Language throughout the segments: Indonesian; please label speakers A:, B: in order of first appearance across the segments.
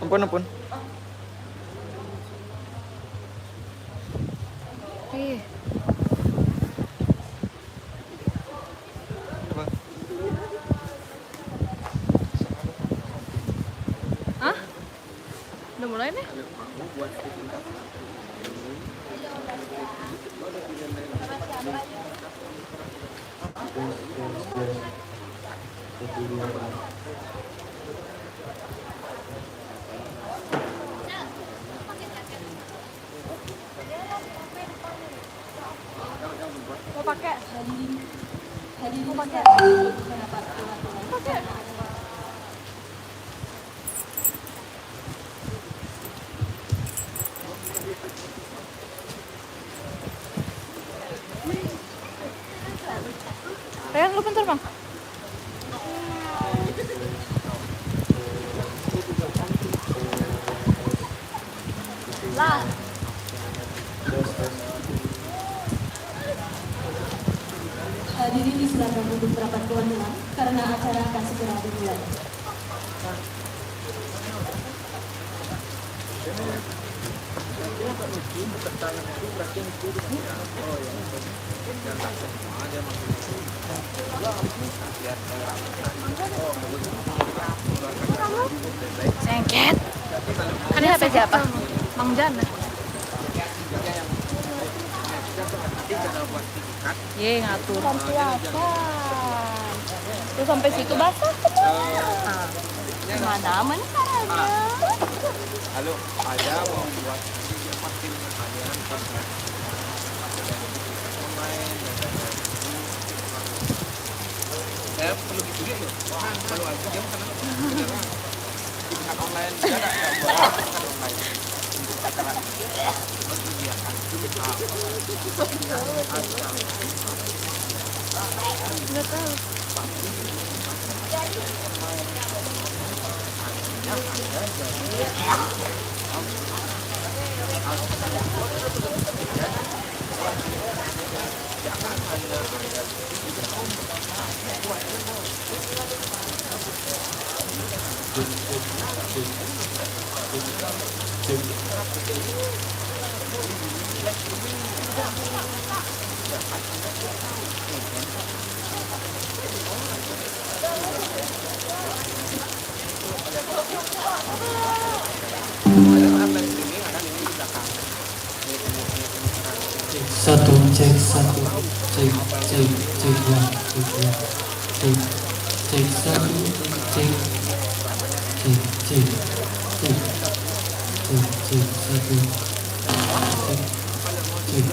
A: Ampun, ampun.
B: Ih. Hah? Udah mulai nih? Mau pakai? Mau pakai? Pakai. Ayan, lu bentar bang. Lah.
C: Hadirin disilakan untuk merapat ke depan karena acara akan segera dimulai.
B: Sengket. Ini HP siapa? Mang Jana. Ye, ngatur. Terus sampai situ basah semua. Mana aman caranya?
A: Halo, ada mau buat vaksin kalian saya perlu ditulis loh. Perlu aja jam karena pihak online tidak ada yang buat online untuk acara kegiatan.
B: Nggak tahu.
D: Satu cek satu cek cek cek ya cek ya cek cek satu cek cek cek cek cek cek satu cek cek.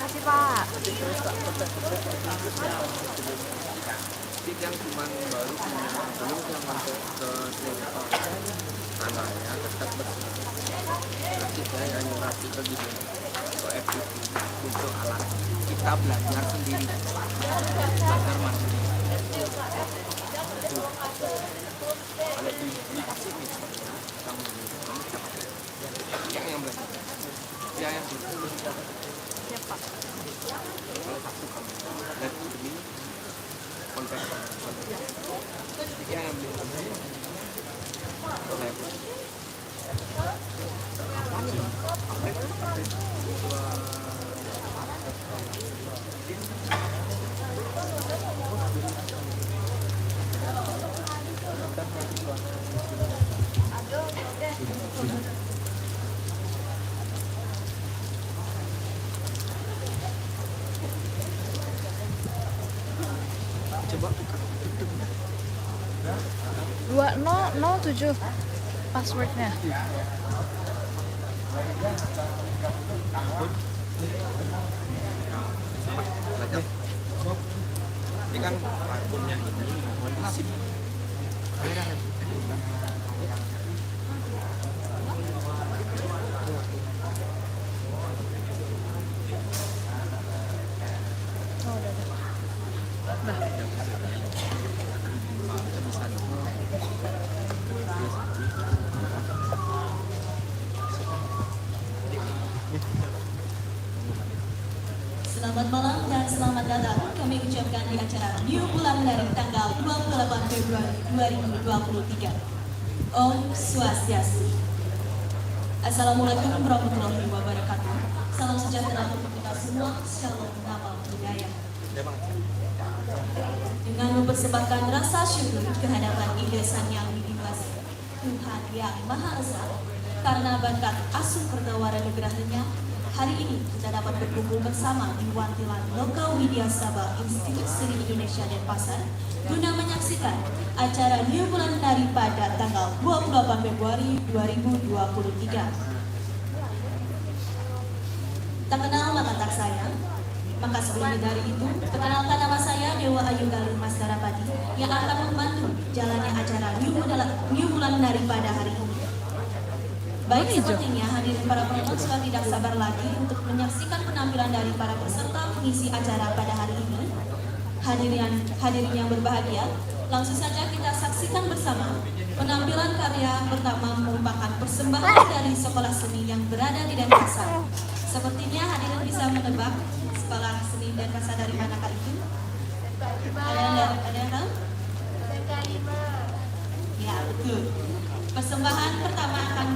B: Kasih Pak.
A: Yang cuma baru belum yang masuk ke anaknya tetap berarti saya yang ngasih ke gitu ke FPV untuk alat kita belajar sendiri belajar mandiri kalau dikasih nih kamu yang belajar ya yang
B: Siapa?
A: kalau satu kamu dan demi konten yang beli coba
B: 2007 passwordnya.
A: belajar kan parfumnya ini mohon disip.
C: Selamat malam dan selamat datang kami ucapkan di acara New Bulan dari tanggal 28 Februari 2023. Om Swastiastu. Assalamualaikum warahmatullahi wabarakatuh. Salam sejahtera untuk kita semua. Shalom nama budaya. Dengan mempersembahkan rasa syukur kehadapan Ide Sang Yang Widi Wasi, Tuhan Yang Maha Esa, karena berkat asuh pertawara nugerahnya, hari ini kita dapat berkumpul bersama di Wantilan Loka Widya Sabha Institut Seni Indonesia Denpasar guna menyaksikan acara New Bulan Nari pada tanggal 28 Februari 2023. Tak kenal maka tak sayang. Maka sebelum dari itu, perkenalkan nama saya Dewa Ayu Galih Mas Darapati yang akan membantu jalannya acara New Bulan Nari pada hari ini. Baik, sepertinya hadirin para penonton sudah tidak sabar lagi untuk menyaksikan penampilan dari para peserta pengisi acara pada hari ini. Hadirin yang berbahagia, langsung saja kita saksikan bersama penampilan karya pertama merupakan persembahan dari sekolah seni yang berada di Denpasar. Sepertinya hadirin bisa menebak sekolah seni Denpasar dari manakah itu? Ada yang tahu? Ya, betul. Persembahan pertama akan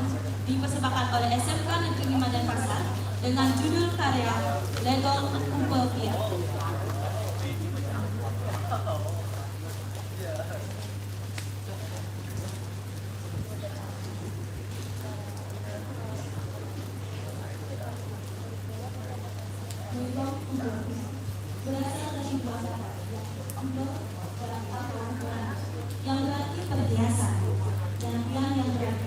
C: dipersembahkan oleh SMK Negeri 5 Denpasar dengan judul karya Legol Utopia. Berasal dari bahasa yang berarti perhiasan dan yang berarti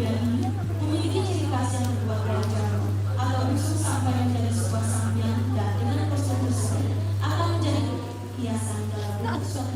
C: ini memiliki ciri khas yang terbuat dari jarum atau busuk sampai menjadi sebuah sambian dan dengan postur akan menjadi hiasan dalam bentuk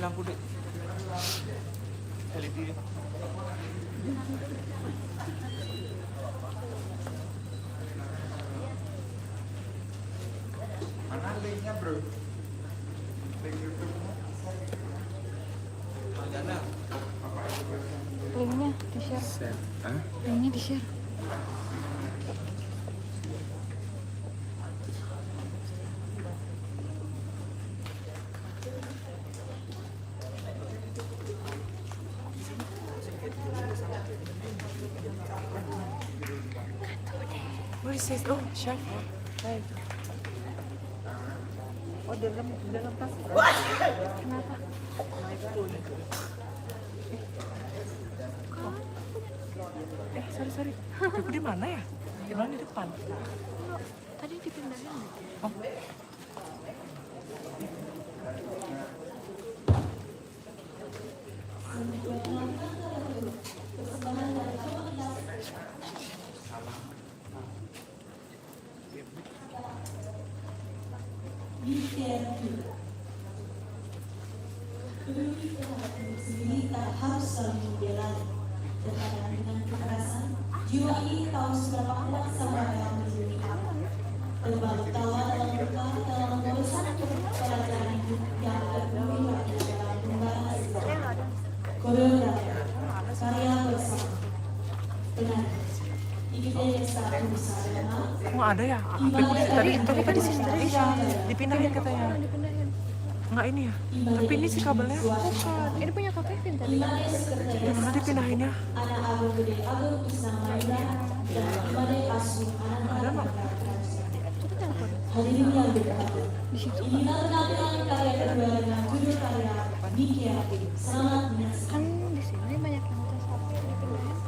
A: Lampu dek. LED. Mana linknya bro? Link YouTube. Mana?
B: Linknya di share. Linknya di share.
E: What is this? Oh, chef. Hey. Oh, dalam tas.
B: Kenapa?
E: Sorry. Ibu di mana ya? Di mana, di depan?
B: Tadi dipindahin.
E: Oh.
C: Sendiri tak harus saling membelai. Terkadang dengan kekerasan, jiwa ini tahu seberapa kuat sama yang menjadi terbaru tawa dalam luka, dalam menguruskan pelajaran hidup yang terpenuhi dalam membahas koreografi, karya bersama. Benar, ide satu bersama.
E: Oh, ada ya? Tadi kan di sini. Iya, dipindahin katanya. Enggak ini ya? Tapi ini sih kabelnya.
B: Bukan. Ini punya Kak Kevin tadi.
E: Yang mana dipindahinnya?
C: Anak Agung Gede Agung Kusnama Maida dan Imade Asu anak-anak
B: Coba telepon.
C: hadirin yang berbahagia.
B: Di situ.
C: Inilah penampilan karya kedua dengan judul karya Nikia. Selamat menyaksikan.
B: Kan di sini banyak yang tes HP dipindahin.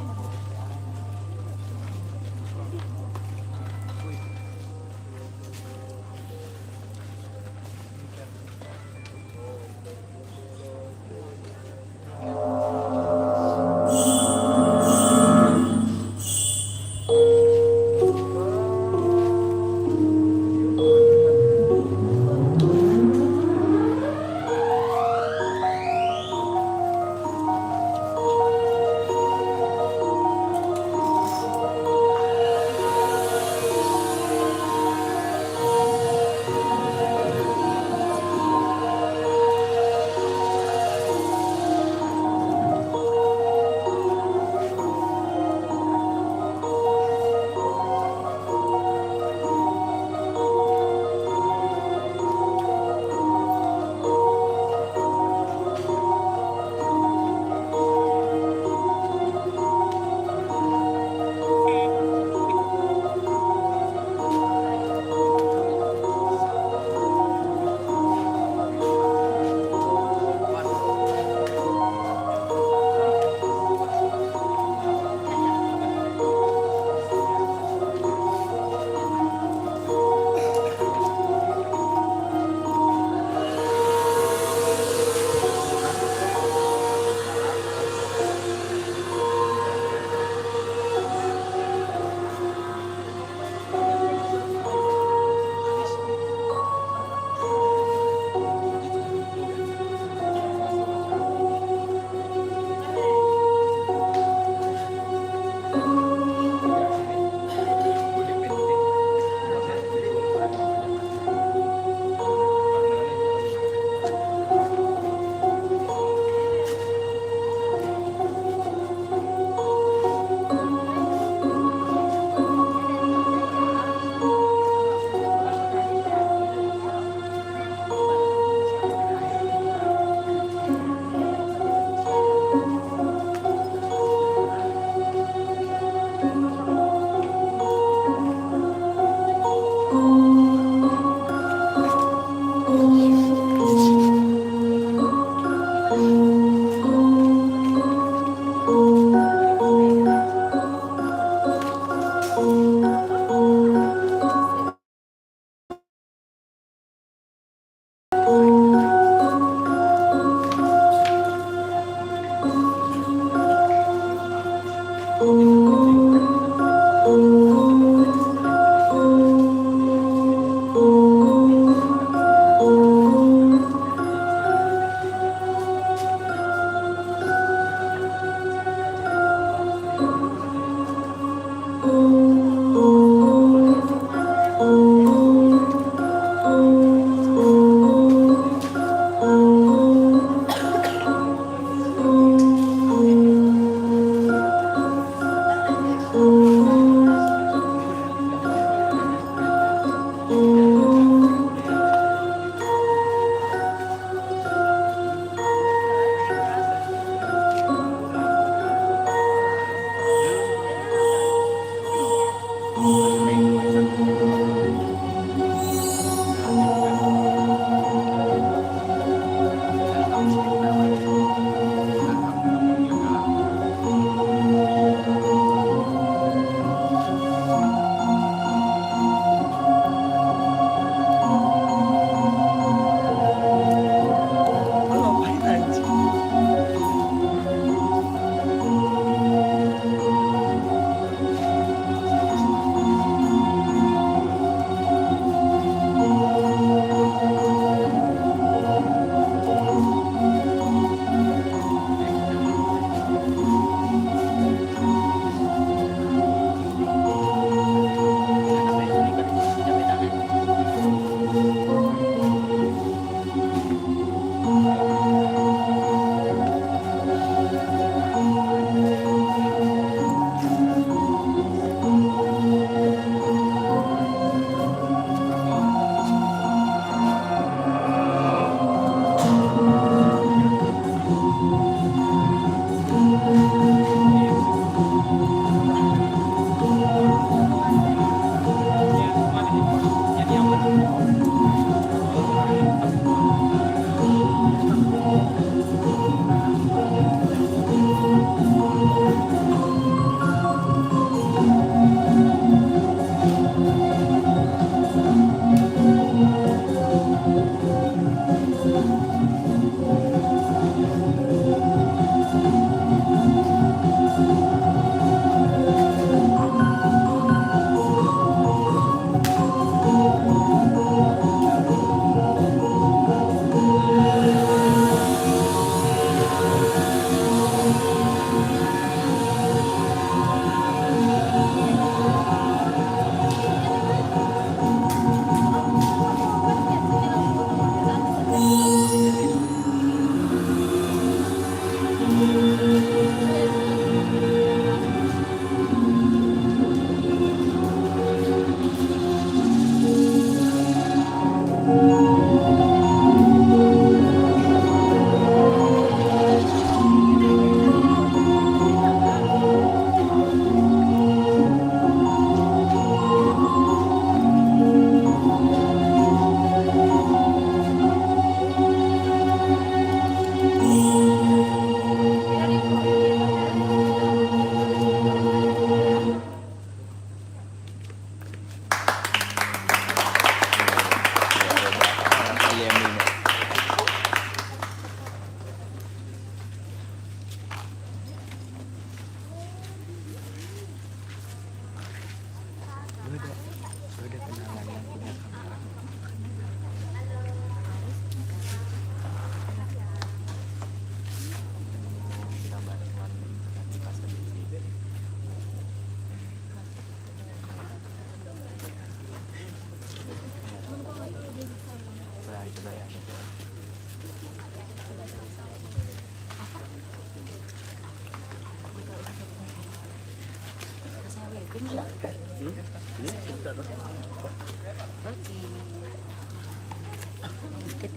B: Titip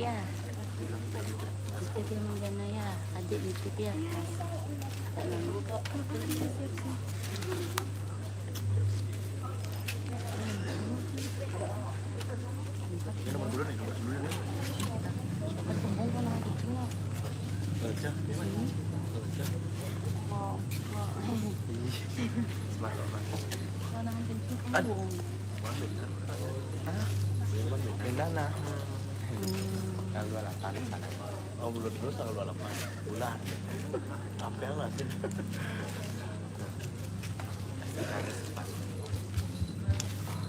B: ya. Titip yang mana ya? Adik titip ya.
A: Bendana. Tanggal 28 sana. Oh, bulan terus tanggal 28 bulan. Apel lah sih.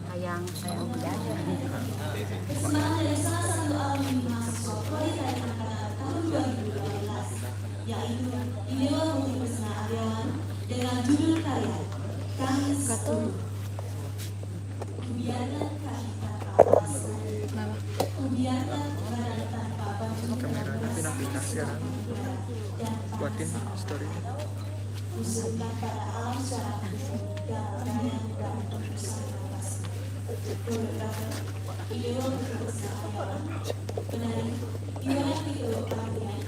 B: Sayang udah aja.
C: Persembahan dari salah satu alumni mahasiswa Politeknik Angkatan tahun 2012, yaitu Idewa Multi Pesona Aryawan dengan judul karya Kami Satu. Biarkan kami tanpa alasan, biarkan badan tanpa baju
A: Kameranya aplikasi ya. Buatin story.
C: usulkan pada alam secara fisik dan kemudian dan berkonsentrasi. Fotografer Idewa Multi Pesona Aryawan, penari Iwan Video Ardian,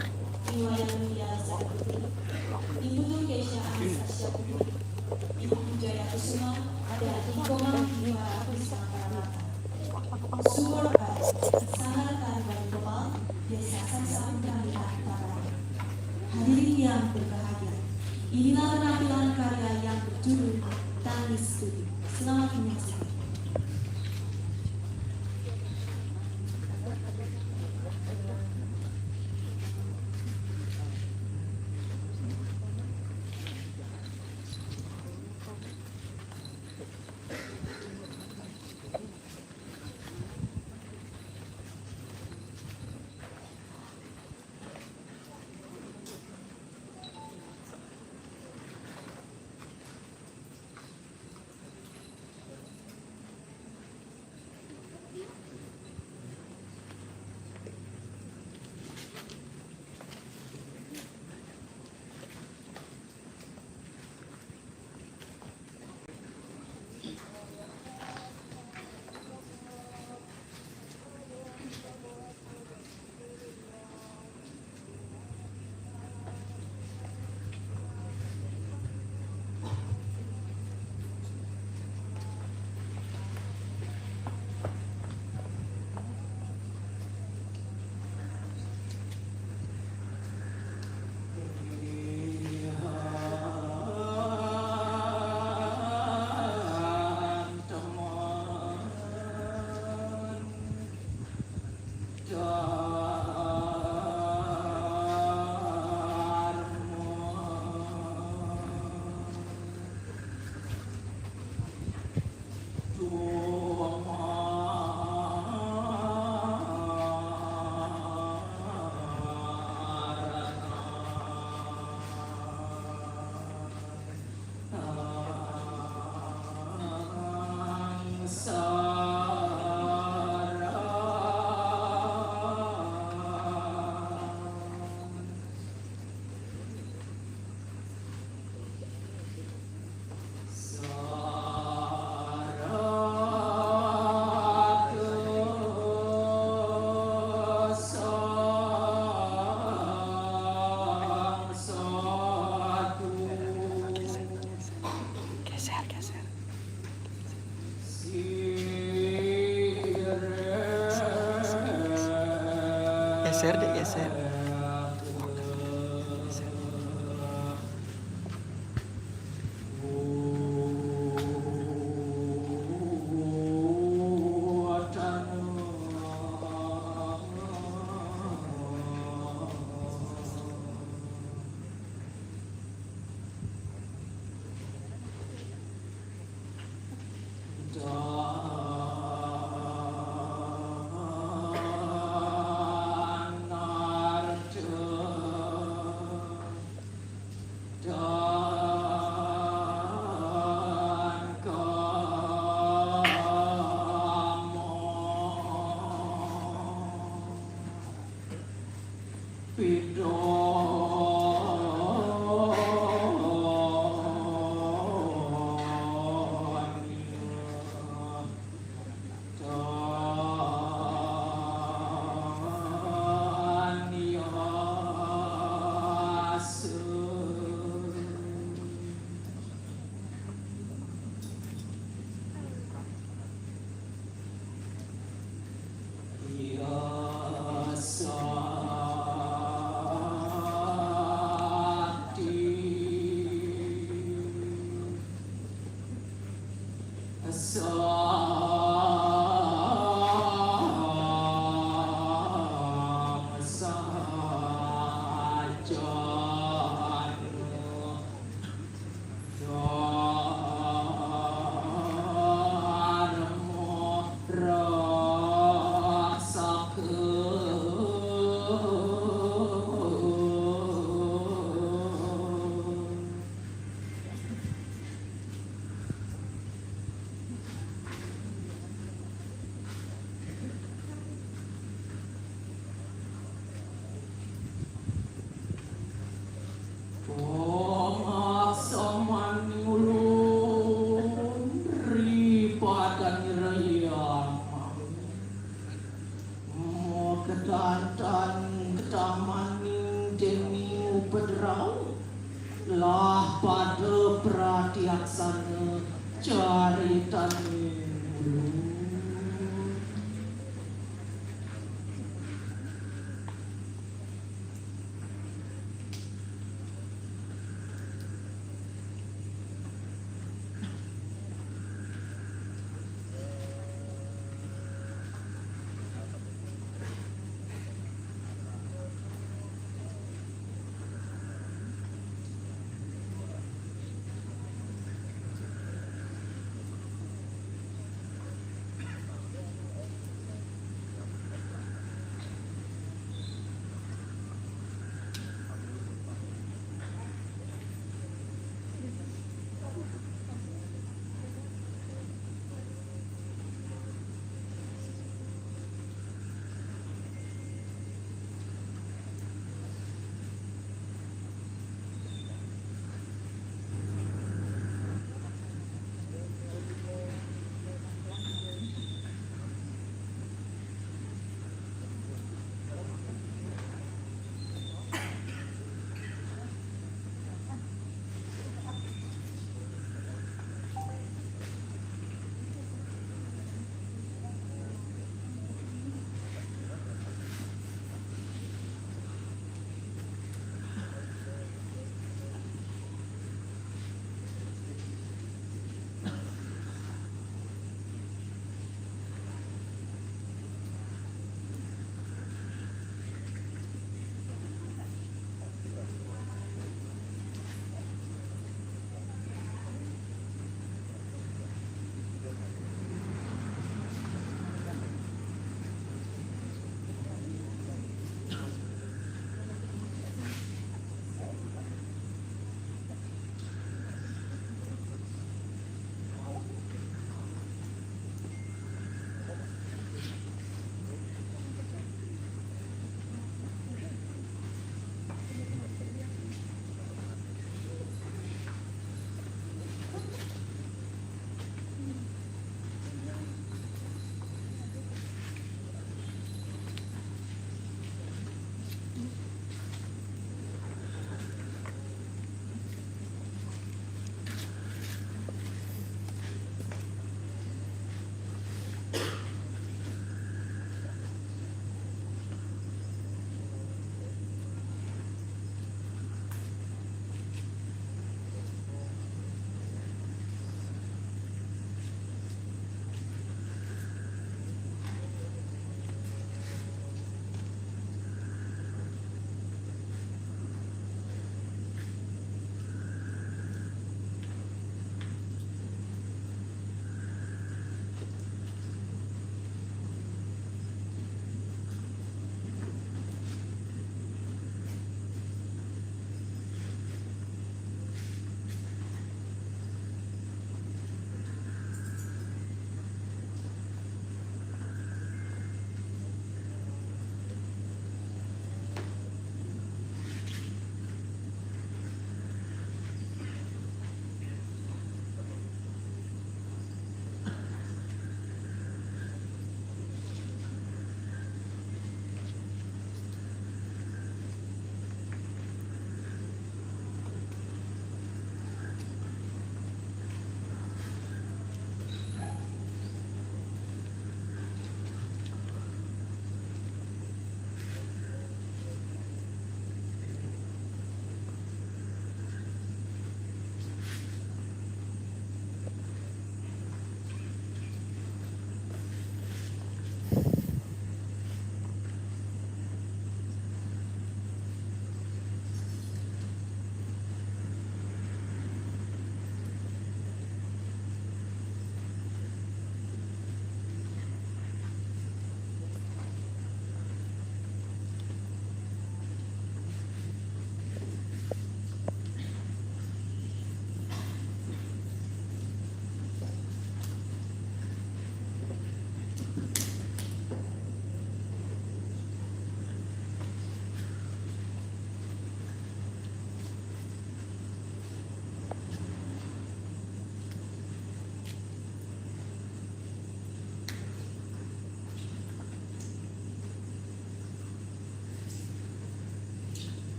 C: Iwayan Mulia Sakti, Ibu Nur Keisha Anastasia Putri, Ibu Jaya Kusuma, dan Ikomang Iwa Kusuma Paramata. Sumber Sangat Tariban Global, Desa Sansam dan Antara. Hadirin yang berbahagia, inilah penampilan karya yang berjudul Tangis Studi. Selamat menyaksikan.
A: Geser deh, geser.
F: lah pada pratiaksana caritan ulu.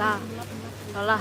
B: Lah, lah.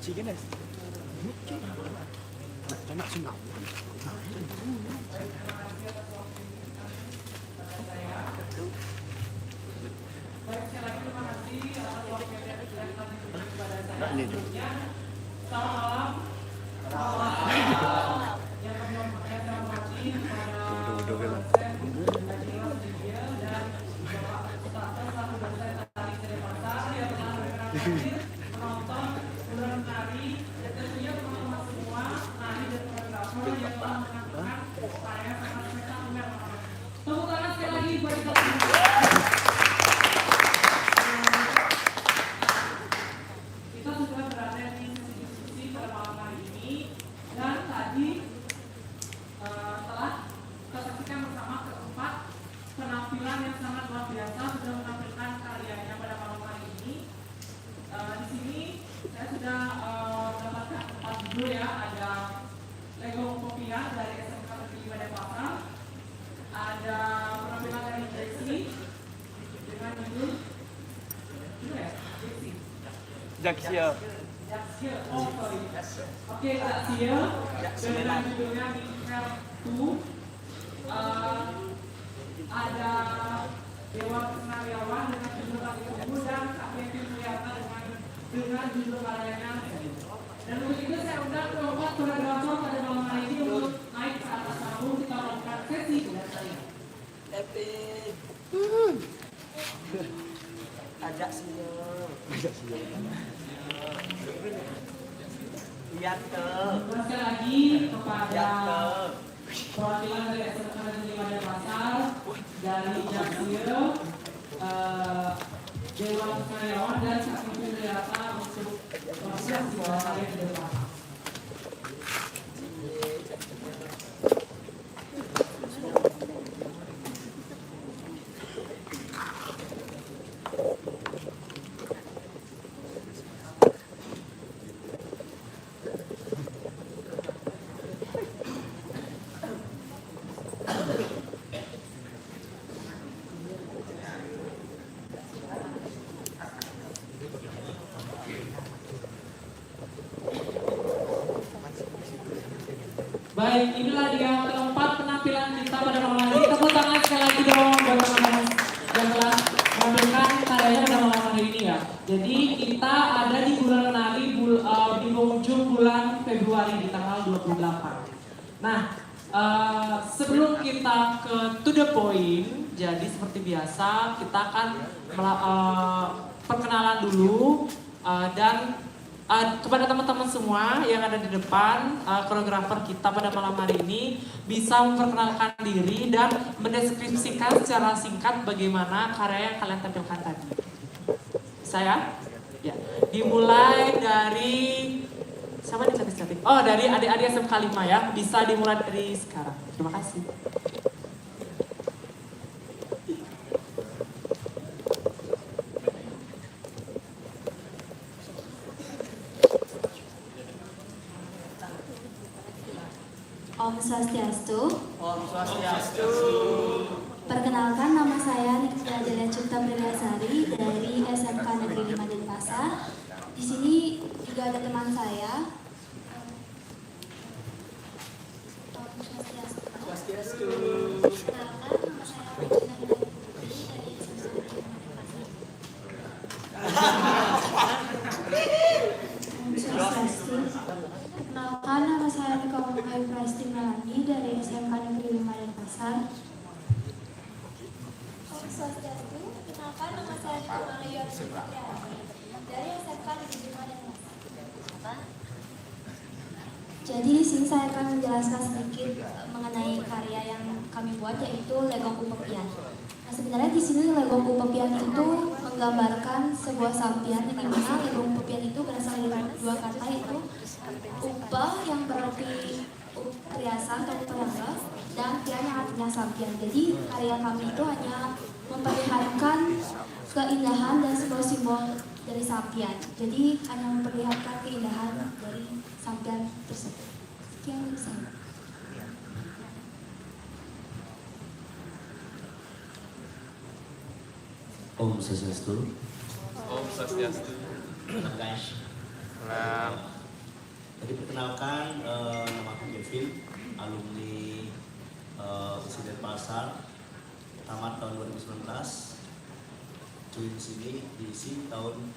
A: Chị cái này cho nặng xung động. Ini Jaksio.
E: Oke, Jaksio. Dengan judulnya Minecraft 2. Ada
F: Dewan Senaryawan dengan judul lagu tersebut dan Sakti Mulyana dengan judul karyanya. Dan untuk itu saya undang keempat koreografer pada malam hari ini untuk naik ke atas panggung kita melakukan sesi berdasarnya.
A: Ajak senyum. Lihat tuh.
F: Sekali lagi kepada perwakilan dari SMK Negeri Denpasar dari Jaksel, Dewan Karyawan dan Sakti Mulyana untuk proses di bawah ke depan. Baik, inilah dia keempat penampilan kita pada malam hari. Tepuk tangan sekali lagi dong buat teman-teman yang telah menampilkan karyanya pada malam hari ini ya. Jadi kita ada di bulan menari di penghujung bulan Februari di tanggal 28. Nah, sebelum kita ke to the point, jadi seperti biasa kita akan perkenalan dulu dan kepada teman-teman semua yang ada di depan, koreografer kita pada malam hari ini bisa memperkenalkan diri dan mendeskripsikan secara singkat bagaimana karya yang kalian tampilkan tadi. Saya? Ya. Dimulai dari siapa nih cantik-cantik? Oh, dari adik-adik SMK 5 ya. Bisa dimulai dari sekarang. Terima kasih.
G: Om Swastiastu.
A: Om Swastiastu.
G: Perkenalkan, nama saya Nikita Jaya Cipta Priasari dari SMK Negeri 5 Denpasar. Di sini juga ada teman saya. Om Swastiastu.
A: Swastiastu.
G: Perkenalkan, nama saya Regina Indah dari SMK Negeri 5 Denpasar. Om Swastiastu. Perkenalkan, nama saya Nikola Ayu Prasti Melani dari SMK Negeri 5 Denpasar.
H: Om Swastiastu. Perkenalkan, nama saya Nikola Ayu Pristiani dari SMK Negeri 5 Denpasar.
G: Jadi di sini saya akan menjelaskan sedikit mengenai karya yang kami buat, yaitu Legong Upepian. Nah, sebenarnya di sini Legong Upepian itu menggambarkan sebuah sampian, di mana Legong Upepian itu berasal dari dua kata, yaitu upa yang berarti perhiasan atau perangga, dan pian yang artinya sampian. Jadi karya kami itu hanya memperlihatkan keindahan dan sebuah simbol dari sampian. Jadi hanya memperlihatkan keindahan dari sampian tersebut. Sekian dari saya.
I: Om Swastiastu.
A: Om Swastiastu.
I: Salam guys.
A: Salam.
I: Jadi perkenalkan, nama aku Kevin, alumni USI Denpasar, tamat tahun 2019, join sini diisi tahun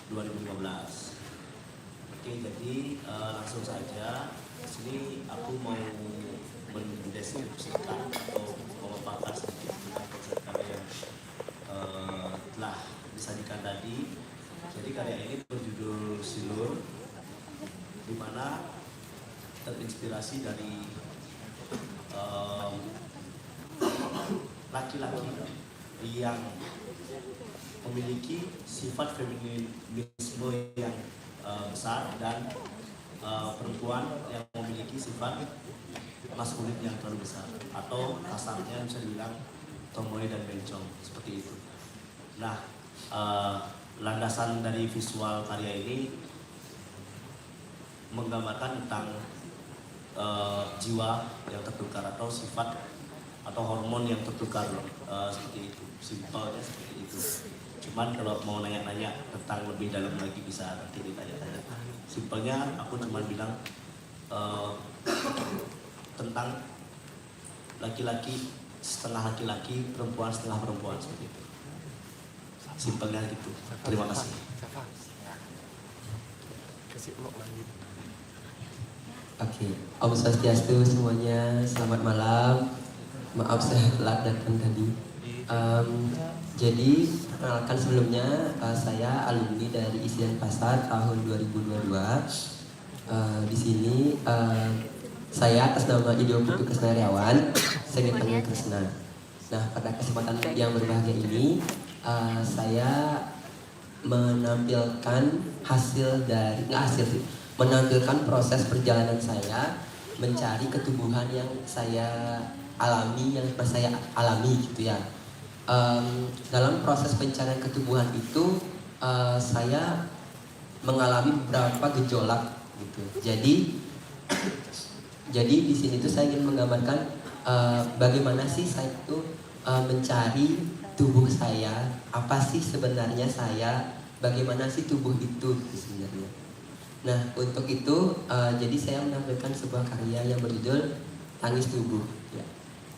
I: 2015. Oke, jadi langsung saja di sini aku mau mendeskripsikan atau memaparkan sedikit tentang konsep karya yang telah disajikan tadi. Jadi karya ini berjudul Silur, di mana terinspirasi dari laki-laki yang memiliki sifat feminisme yang besar dan perempuan yang memiliki sifat maskulin yang terlalu besar, atau kasarnya bisa dibilang tomboy dan bencong seperti itu. Nah, landasan dari visual karya ini menggambarkan tentang jiwa yang tertukar atau sifat atau hormon yang tertukar, seperti itu, simpelnya seperti itu. Cuman kalau mau nanya-nanya tentang lebih dalam lagi bisa nanti ditanya-tanya. Simpelnya aku cuma bilang tentang laki-laki setelah laki-laki, perempuan setelah perempuan, seperti itu. Simpelnya gitu. Terima kasih.
J: Oke, Om Swastiastu semuanya, selamat malam. Maaf saya telat datang tadi. Jadi perkenalkan sebelumnya, saya alumni dari Isian Pasar tahun 2022. Di sini saya atas nama Idio Putu Kesnariawan, saya dipanggil Kresna. Nah, pada kesempatan yang berbahagia ini, saya menampilkan menampilkan proses perjalanan saya mencari ketubuhan yang saya alami, gitu ya. Dalam proses pencarian ketubuhan itu, saya mengalami beberapa gejolak gitu. Jadi di sini tuh saya ingin menggambarkan bagaimana sih saya itu mencari tubuh saya, apa sih sebenarnya saya, bagaimana sih tubuh itu sebenarnya. Nah, untuk itu jadi saya menampilkan sebuah karya yang berjudul Tangis Tubuh ya.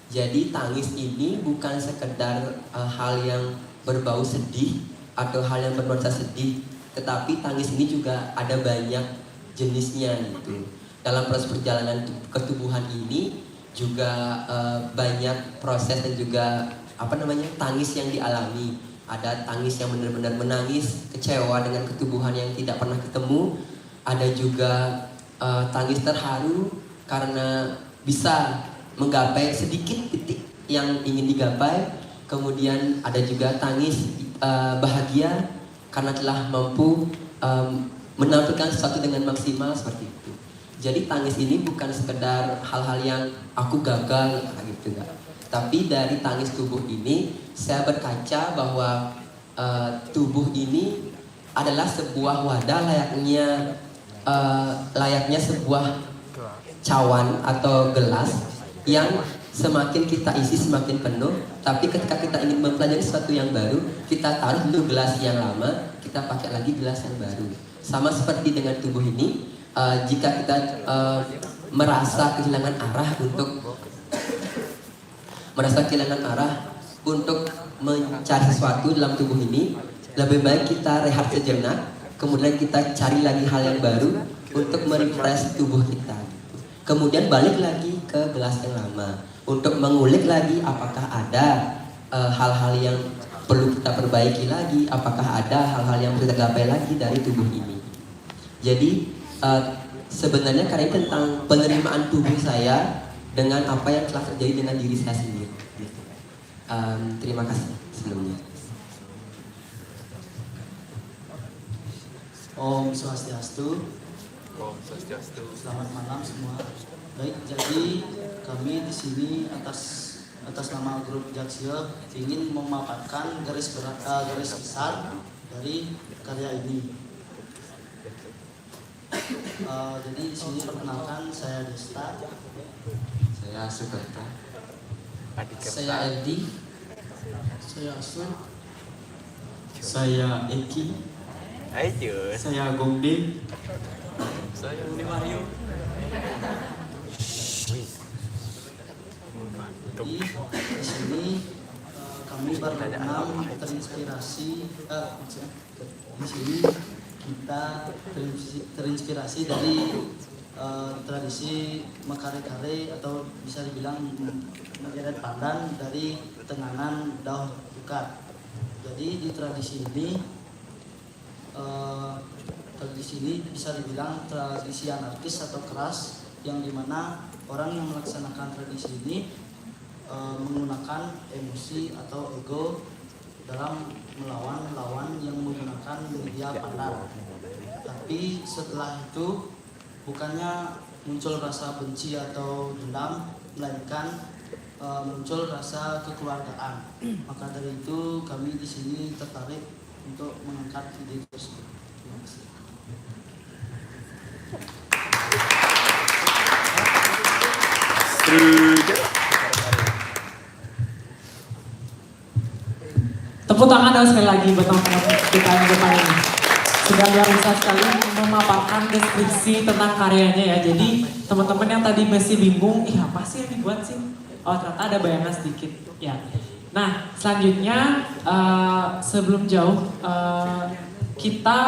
J: Jadi tangis ini bukan sekedar hal yang berbau sedih atau hal yang bernuansa sedih, tetapi tangis ini juga ada banyak jenisnya gitu. Dalam proses perjalanan ketubuhan ini juga banyak proses dan juga tangis yang dialami. Ada tangis yang benar-benar menangis, kecewa dengan ketubuhan yang tidak pernah ketemu. Ada juga tangis terharu karena bisa menggapai sedikit titik yang ingin digapai. Kemudian ada juga tangis bahagia karena telah mampu menampilkan sesuatu dengan maksimal seperti itu. Jadi tangis ini bukan sekedar hal-hal yang aku gagal gitu enggak. Tapi dari tangis tubuh ini saya berkaca bahwa tubuh ini adalah sebuah wadah layaknya sebuah cawan atau gelas yang semakin kita isi semakin penuh. Tapi ketika kita ingin mempelajari sesuatu yang baru, kita taruh dulu gelas yang lama, kita pakai lagi gelas yang baru. Sama seperti dengan tubuh ini, jika kita merasa kehilangan arah untuk mencari sesuatu dalam tubuh ini, lebih baik kita rehat sejenak, kemudian kita cari lagi hal yang baru untuk merefresh tubuh kita. Kemudian balik lagi ke gelas yang lama untuk mengulik lagi apakah ada hal-hal yang perlu kita perbaiki lagi, apakah ada hal-hal yang perlu kita gapai lagi dari tubuh ini. Jadi sebenarnya karya tentang penerimaan tubuh saya dengan apa yang telah terjadi dengan diri saya sendiri. Terima kasih sebelumnya.
K: Om Swastiastu.
A: Om Swastiastu.
K: Selamat malam semua. Baik, jadi kami di sini atas nama grup Jaksio ingin memaparkan garis besar dari karya ini. Jadi di sini perkenalkan, saya Desta,
J: Saya Sukerta,
K: saya Eldi, saya Asun,
I: Saya Eki, saya Gongde,
A: Saya Uni Wahyu.
K: Jadi di sini kami berenam terinspirasi. Di sini kita terinspirasi dari tradisi mekare-kare atau bisa dibilang menjeret pandan dari Tenganan Daud Bukat. Jadi di tradisi ini bisa dibilang tradisi anarkis atau keras, yang dimana orang yang melaksanakan tradisi ini menggunakan emosi atau ego dalam melawan lawan yang menggunakan media pandan. Tapi setelah itu bukannya muncul rasa benci atau dendam, melainkan muncul rasa kekeluargaan. Maka dari itu kami di sini tertarik untuk mengangkat ide tersebut. Terima kasih.
F: Tepuk tangan dong sekali lagi buat teman-teman kita yang depan ini. Sudah luar biasa sekali memaparkan deskripsi tentang karyanya ya. Jadi teman-teman yang tadi masih bingung, apa sih yang dibuat sih? oh ternyata ada bayangan sedikit ya. Nah selanjutnya sebelum jauh kita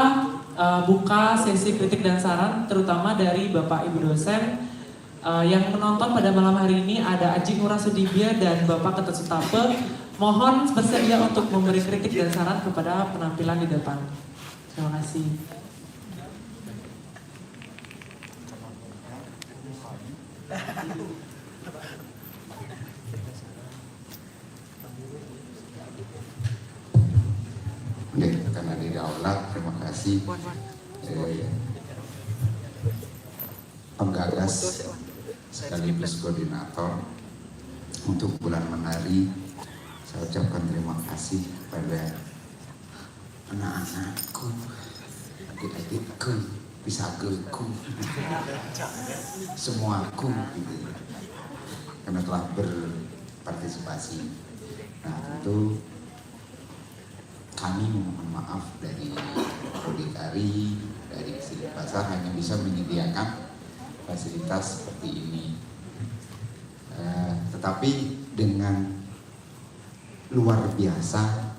F: buka sesi kritik dan saran terutama dari Bapak Ibu dosen. Yang menonton pada malam hari ini ada Aji Ngurah Sudibya dan Bapak Ketut Sutape. Mohon bersedia untuk memberi kritik dan saran kepada penampilan di depan. Terima kasih.
L: Baik, karena didaulat, terima kasih penggagas sekaligus koordinator untuk bulan menari. Saya ucapkan terima kasih pada anak-anakku, adik-adikku, pisageku, semuaku gitu, karena telah berpartisipasi. Nah tentu kami memohon maaf dari Prodi Tari, dari Sidi Pasar hanya bisa menyediakan fasilitas seperti ini. Tetapi dengan luar biasa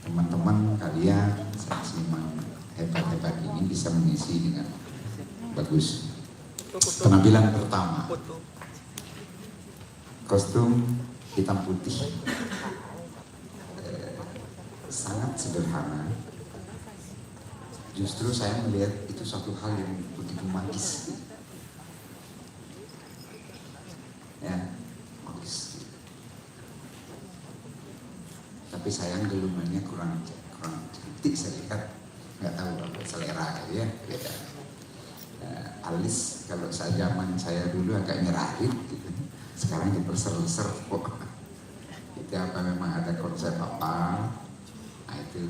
L: teman-teman kalian seniman hebat-hebat ini bisa mengisi dengan bagus. Penampilan pertama, kostum hitam putih, sangat sederhana. Justru saya melihat itu suatu hal yang begitu magis, ya, magis. Tapi sayang gelumannya kurang cantik saya lihat, nggak tahu apa selera ya, beda. Alis kalau zaman saya dulu agak nyerahin gitu, sekarang diperser-ser kok. Itu apa memang ada konsep apa? Nah itu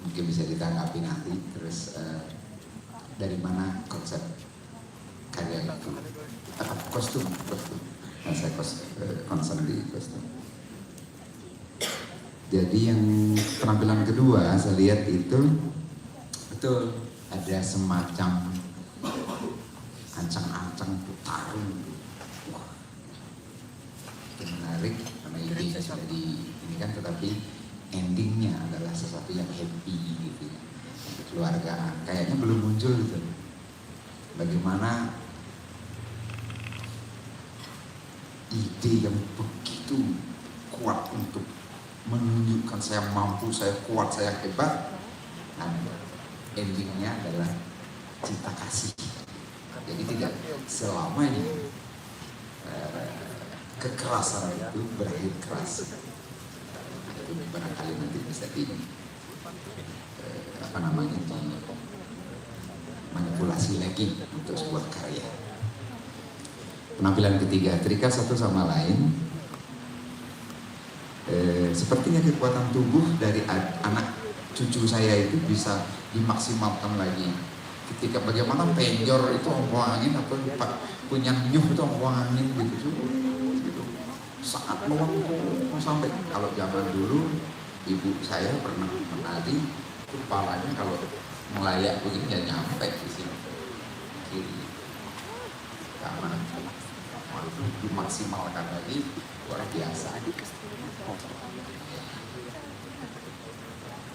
L: mungkin bisa ditanggapi nanti. Terus dari mana konsep karya itu? Kostum. Nah, saya concern di kostum. Jadi yang penampilan kedua saya lihat itu betul ada semacam ancang-ancang tarung. Wah, itu menarik karena ide sudah ini kan, tetapi endingnya adalah sesuatu yang happy gitu ya, keluargaan. Kayaknya belum muncul gitu. Bagaimana ide yang begitu kuat untuk menunjukkan saya mampu, saya kuat, saya hebat. Nah, endingnya adalah cinta kasih. Jadi tidak selamanya kekerasan itu berakhir keras. Itu barangkali nanti bisa manipulasi lagi untuk sebuah karya. Penampilan ketiga, terikat satu sama lain. Sepertinya kekuatan tubuh dari anak cucu saya itu bisa dimaksimalkan lagi. Ketika bagaimana penjor itu ongkong angin atau punya nyuh itu ongkong angin gitu, sangat melengkung sampai kalau zaman dulu ibu saya pernah menari kepalanya kalau melayak begini ya nyampe di sini kiri, karena itu dimaksimalkan lagi luar biasa.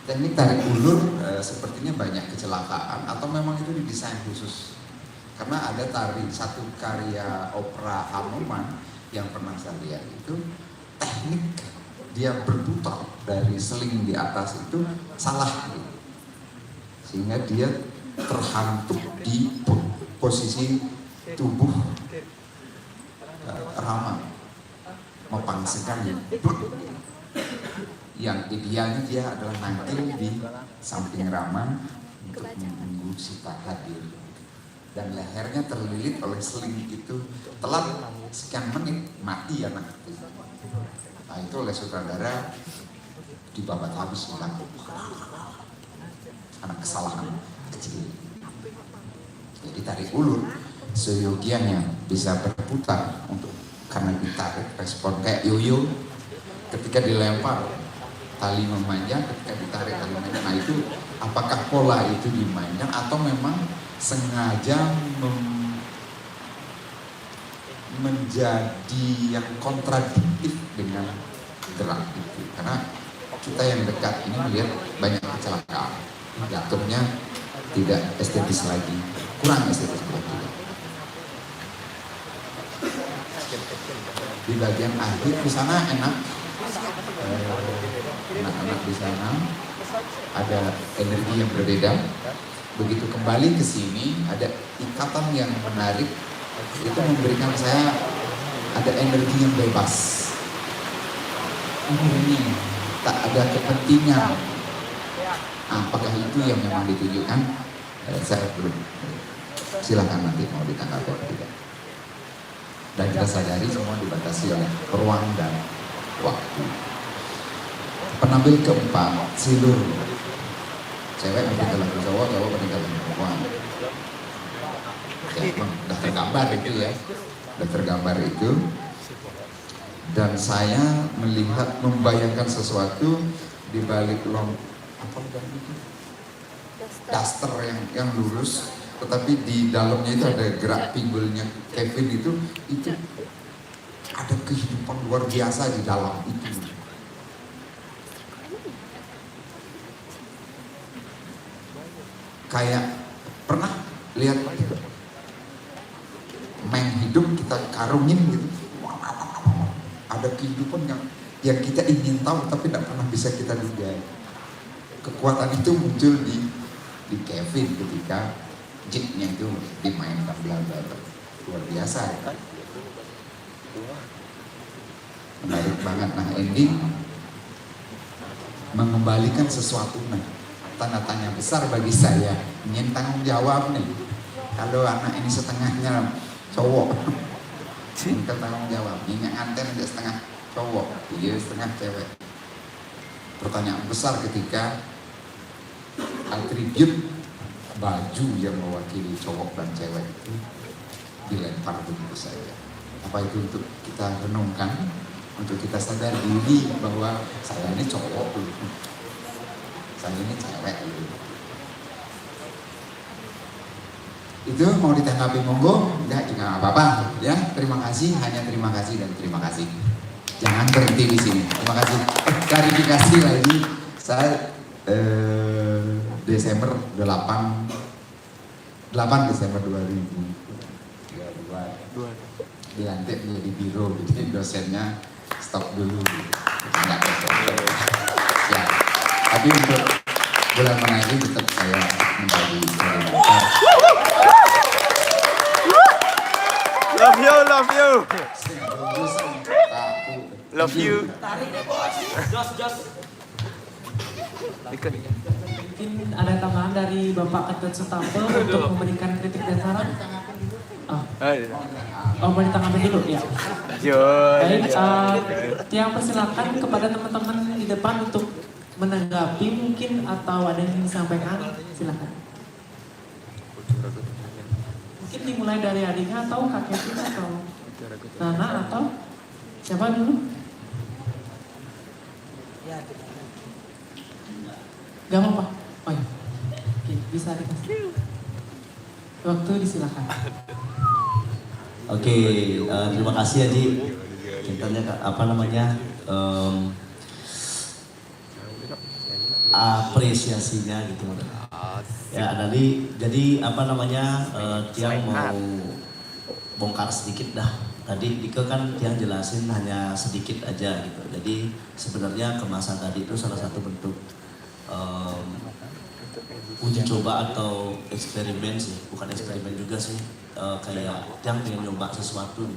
L: Teknik tarik ulur sepertinya banyak kecelakaan atau memang itu didesain khusus, karena ada satu karya opera Hanuman yang pernah saya lihat itu teknik dia berputar dari seling di atas itu salah gitu. Sehingga dia terhantuk di posisi tubuh Rama mepangsikan yang idealnya dia adalah nangkil di samping Rama untuk menunggu Sita hadir, dan lehernya terlilit oleh seling itu, telat sekian menit mati anak itu. Nah itu oleh sutradara dibabat habis hilang, karena kesalahan kecil. Jadi tarik ulur seyogianya bisa berputar untuk karena ditarik respon kayak yoyo ketika dilempar tali memanjang, ketika ditarik tali memanjang. Nah itu apakah pola itu dimanjang atau memang sengaja menjadi yang kontradiktif dengan gerak itu, karena kita yang dekat ini melihat banyak kecelakaan, jatuhnya tidak estetis lagi, kurang estetis lagi. Di bagian akhir di sana enak, anak-anak di sana ada energi yang berbeda. Begitu kembali ke sini ada ikatan yang menarik, itu memberikan saya ada energi yang bebas. Ini tak ada kepentingan. Apakah itu yang memang ditujukan? Saya belum. Silakan nanti mau ditanggapi atau tidak. Dan kita sadari semua dibatasi oleh ruang dan waktu. Penampil keempat, silur. Cewek meninggal lagu cowok, cowok meninggal lagu perempuan. Ya, udah tergambar itu ya, udah tergambar itu. Dan saya melihat, membayangkan sesuatu di balik daster yang lurus, tetapi di dalamnya itu ada gerak pinggulnya Kevin itu ada kehidupan luar biasa di dalam itu. Kayak pernah lihat main hidup kita karungin gitu, ada kehidupan yang kita ingin tahu tapi tidak pernah bisa kita duga. Kekuatan itu muncul di Kevin ketika jignya itu dimainkan belakang, luar biasa ya. Menarik banget. Nah, ending mengembalikan sesuatu, nah tanda tanya besar bagi saya, ingin tanggung jawab nih. Kalau anak ini setengahnya cowok, minta tanggung jawab. Ini anten dia setengah cowok, dia setengah cewek. Pertanyaan besar ketika atribut baju yang mewakili cowok dan cewek itu dilempar begitu saja. Apa itu untuk kita renungkan, untuk kita sadar diri bahwa saya ini cowok dulu, saya ini cewek dulu. Itu mau ditanggapi monggo, enggak juga apa-apa ya. Terima kasih, hanya terima kasih dan terima kasih. Jangan berhenti di sini. Terima kasih. Klarifikasi lagi, saya Desember 8 Desember 2022 dilantik menjadi biro, jadi dosennya stop dulu. Enggak ya. Tapi untuk bulan mana ini tetap saya menjadi
A: Love you, love you. Love you.
F: Mungkin ada tambahan dari Bapak Ketut Sutanto untuk memberikan kritik dan saran. Mau ditanggapi dulu ya. Baik, yang persilakan kepada teman-teman di depan untuk menanggapi mungkin atau ada yang ingin disampaikan, silakan. Mungkin dimulai dari adiknya atau kakeknya atau Nana atau siapa dulu? Gak apa-apa. Oh ya. Oke, bisa dikasih. Waktu disilakan.
I: Oke, terima kasih Haji. Ceritanya apa namanya? Apresiasinya gitu. Ya, jadi apa namanya? Tiang mau bongkar sedikit dah. Tadi Dika kan Tiang jelasin hanya sedikit aja gitu. Jadi sebenarnya kemasan tadi itu salah satu bentuk uji coba atau eksperimen sih, bukan eksperimen juga sih, kayak yang pengen nyoba sesuatu